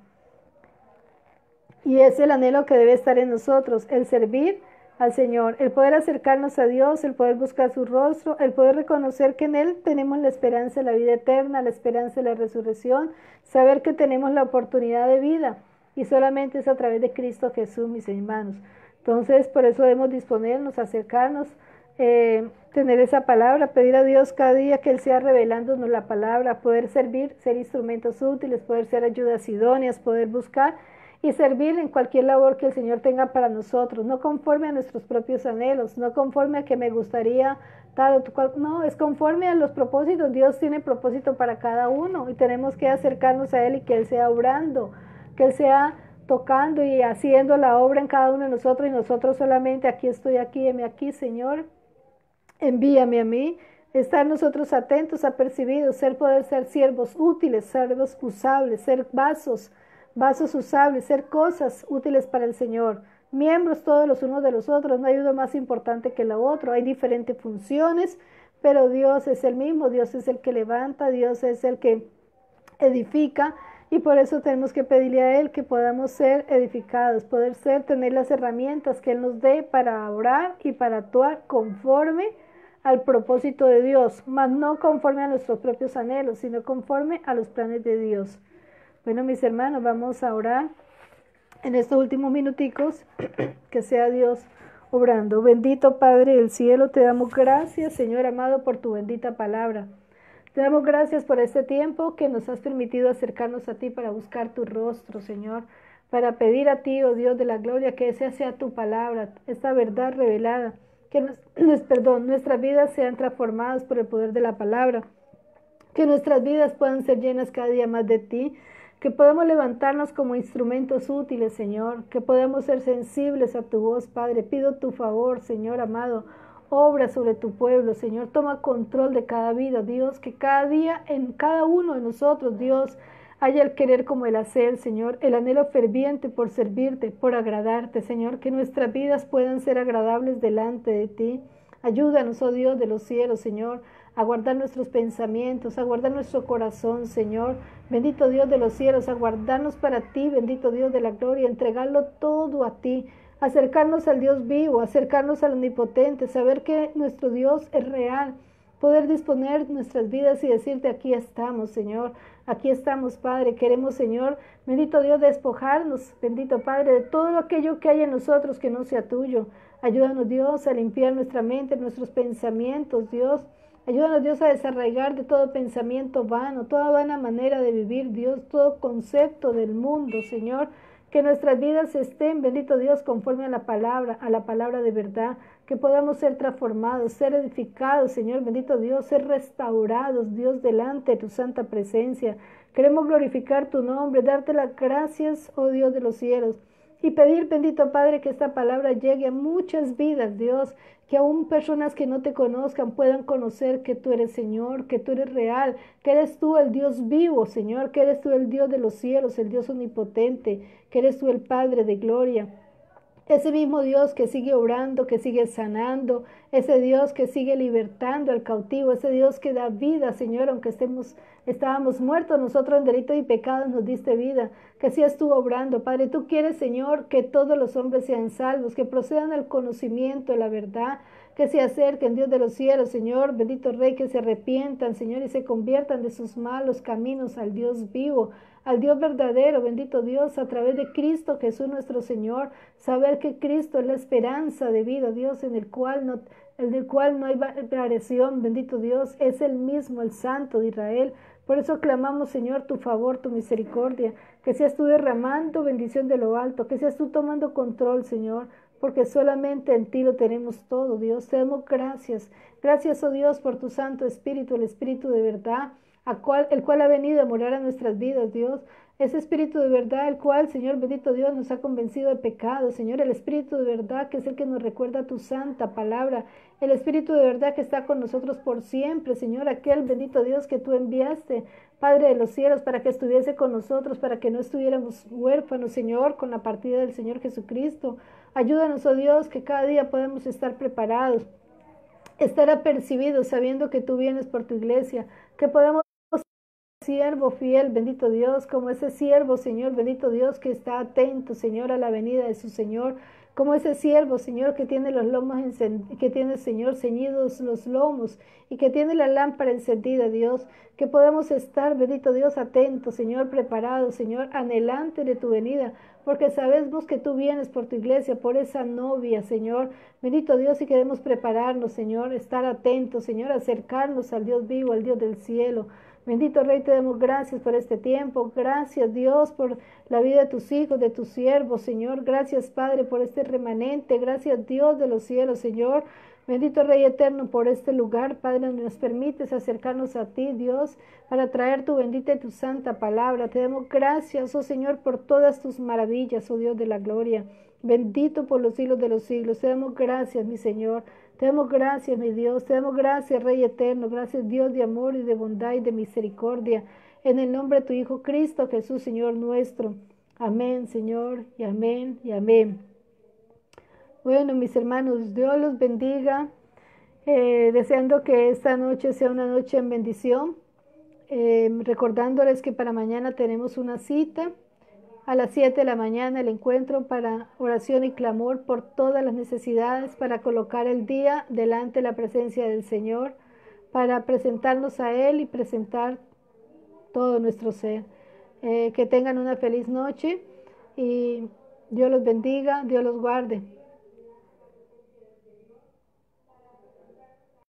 Y es el anhelo que debe estar en nosotros, el servir al Señor, el poder acercarnos a Dios, el poder buscar su rostro, el poder reconocer que en Él tenemos la esperanza de la vida eterna, la esperanza de la resurrección, saber que tenemos la oportunidad de vida. Y solamente es a través de Cristo Jesús, mis hermanos. Entonces, por eso debemos disponernos, acercarnos, tener esa palabra, pedir a Dios cada día que Él sea revelándonos la palabra, poder servir, ser instrumentos útiles, poder ser ayudas idóneas, poder buscar y servir en cualquier labor que el Señor tenga para nosotros, no conforme a nuestros propios anhelos, no conforme a que me gustaría tal o cual, no, es conforme a los propósitos. Dios tiene propósito para cada uno y tenemos que acercarnos a Él y que Él sea obrando, que Él sea tocando y haciendo la obra en cada uno de nosotros y nosotros solamente aquí estoy, aquí, heme aquí, Señor, envíame a mí, estar nosotros atentos, apercibidos, poder ser siervos útiles, siervos usables, ser vasos usables, ser cosas útiles para el Señor, miembros todos los unos de los otros, no hay uno más importante que el otro, hay diferentes funciones, pero Dios es el mismo, Dios es el que levanta, Dios es el que edifica, y por eso tenemos que pedirle a Él que podamos ser edificados, tener las herramientas que Él nos dé para orar y para actuar conforme al propósito de Dios, mas no conforme a nuestros propios anhelos, sino conforme a los planes de Dios. Bueno, mis hermanos, vamos a orar en estos últimos minuticos, que sea Dios obrando. Bendito Padre del cielo, te damos gracias, Señor amado, por tu bendita palabra. Te damos gracias por este tiempo que nos has permitido acercarnos a ti para buscar tu rostro, Señor, para pedir a ti, oh Dios de la gloria, que esa sea tu palabra, esta verdad revelada, que nuestras vidas sean transformadas por el poder de la palabra, que nuestras vidas puedan ser llenas cada día más de ti, que podamos levantarnos como instrumentos útiles, Señor, que podamos ser sensibles a tu voz, Padre. Pido tu favor, Señor amado, obra sobre tu pueblo, Señor, toma control de cada vida, Dios, que cada día en cada uno de nosotros, Dios, haya el querer como el hacer, Señor, el anhelo ferviente por servirte, por agradarte, Señor, que nuestras vidas puedan ser agradables delante de ti. Ayúdanos, oh Dios de los cielos, Señor, a guardar nuestros pensamientos, a guardar nuestro corazón, Señor. Bendito Dios de los cielos, a guardarnos para ti, bendito Dios de la gloria, entregarlo todo a ti, acercarnos al Dios vivo, acercarnos al Omnipotente, saber que nuestro Dios es real, poder disponer nuestras vidas y decirte, aquí estamos, Señor, aquí estamos, Padre, queremos, Señor, bendito Dios, despojarnos, bendito Padre, de todo aquello que hay en nosotros que no sea tuyo. Ayúdanos, Dios, a limpiar nuestra mente, nuestros pensamientos, Dios. Ayúdanos, Dios, a desarraigar de todo pensamiento vano, toda vana manera de vivir, Dios, todo concepto del mundo, Señor. Que nuestras vidas estén, bendito Dios, conforme a la palabra de verdad. Que podamos ser transformados, ser edificados, Señor, bendito Dios, ser restaurados, Dios, delante de tu santa presencia. Queremos glorificar tu nombre, darte las gracias, oh Dios de los cielos. Y pedir, bendito Padre, que esta palabra llegue a muchas vidas, Dios, que aún personas que no te conozcan puedan conocer que tú eres Señor, que tú eres real, que eres tú el Dios vivo, Señor, que eres tú el Dios de los cielos, el Dios omnipotente, que eres tú el Padre de gloria. Ese mismo Dios que sigue obrando, que sigue sanando, ese Dios que sigue libertando al cautivo, ese Dios que da vida, Señor, aunque estábamos muertos, nosotros en delitos y pecados nos diste vida, que sigas tú obrando, Padre. Tú quieres, Señor, que todos los hombres sean salvos, que procedan al conocimiento de la verdad, que se acerquen, Dios de los cielos, Señor, bendito Rey, que se arrepientan, Señor, y se conviertan de sus malos caminos al Dios vivo, al Dios verdadero, bendito Dios, a través de Cristo Jesús nuestro Señor, saber que Cristo es la esperanza de vida, Dios, en el cual no hay variación, bendito Dios, es el mismo, el Santo de Israel. Por eso clamamos, Señor, tu favor, tu misericordia, que seas tú derramando bendición de lo alto, que seas tú tomando control, Señor, porque solamente en ti lo tenemos todo, Dios. Te damos gracias. Gracias, oh Dios, por tu Santo Espíritu, el Espíritu de verdad, el cual ha venido a morar a nuestras vidas, Dios. Ese Espíritu de verdad, el cual, Señor bendito Dios, nos ha convencido de pecado, Señor, el Espíritu de verdad, que es el que nos recuerda tu santa palabra, el Espíritu de verdad que está con nosotros por siempre, Señor, aquel bendito Dios que tú enviaste, Padre de los cielos, para que estuviese con nosotros, para que no estuviéramos huérfanos, Señor, con la partida del Señor Jesucristo. Ayúdanos, oh Dios, que cada día podamos estar preparados, estar apercibidos, sabiendo que tú vienes por tu iglesia, que podamos siervo fiel, bendito Dios, como ese siervo, Señor, bendito Dios, que está atento, Señor, a la venida de su Señor, como ese siervo, Señor, que tiene los lomos que tiene, Señor, ceñidos los lomos y que tiene la lámpara encendida, Dios, que podamos estar, bendito Dios, atentos, Señor, preparados, Señor, anhelante de tu venida, porque sabemos que tú vienes por tu iglesia, por esa novia, Señor, bendito Dios, y queremos prepararnos, Señor, estar atentos, Señor, acercarnos al Dios vivo, al Dios del cielo. Bendito Rey, te damos gracias por este tiempo. Gracias, Dios, por la vida de tus hijos, de tus siervos, Señor. Gracias, Padre, por este remanente. Gracias, Dios de los cielos, Señor. Bendito Rey eterno, por este lugar, Padre, donde nos permites acercarnos a ti, Dios, para traer tu bendita y tu santa palabra. Te damos gracias, oh Señor, por todas tus maravillas, oh Dios de la gloria. Bendito por los siglos de los siglos. Te damos gracias, mi Señor. Te damos gracias, mi Dios. Te damos gracias, Rey eterno. Gracias, Dios de amor y de bondad y de misericordia. En el nombre de tu Hijo Cristo Jesús, Señor nuestro. Amén, Señor, y amén, y amén. Bueno, mis hermanos, Dios los bendiga. Deseando que esta noche sea una noche en bendición. Recordándoles que para mañana tenemos una cita. A las 7 de la mañana el encuentro para oración y clamor por todas las necesidades, para colocar el día delante de la presencia del Señor, para presentarnos a Él y presentar todo nuestro ser. Que tengan una feliz noche y Dios los bendiga, Dios los guarde.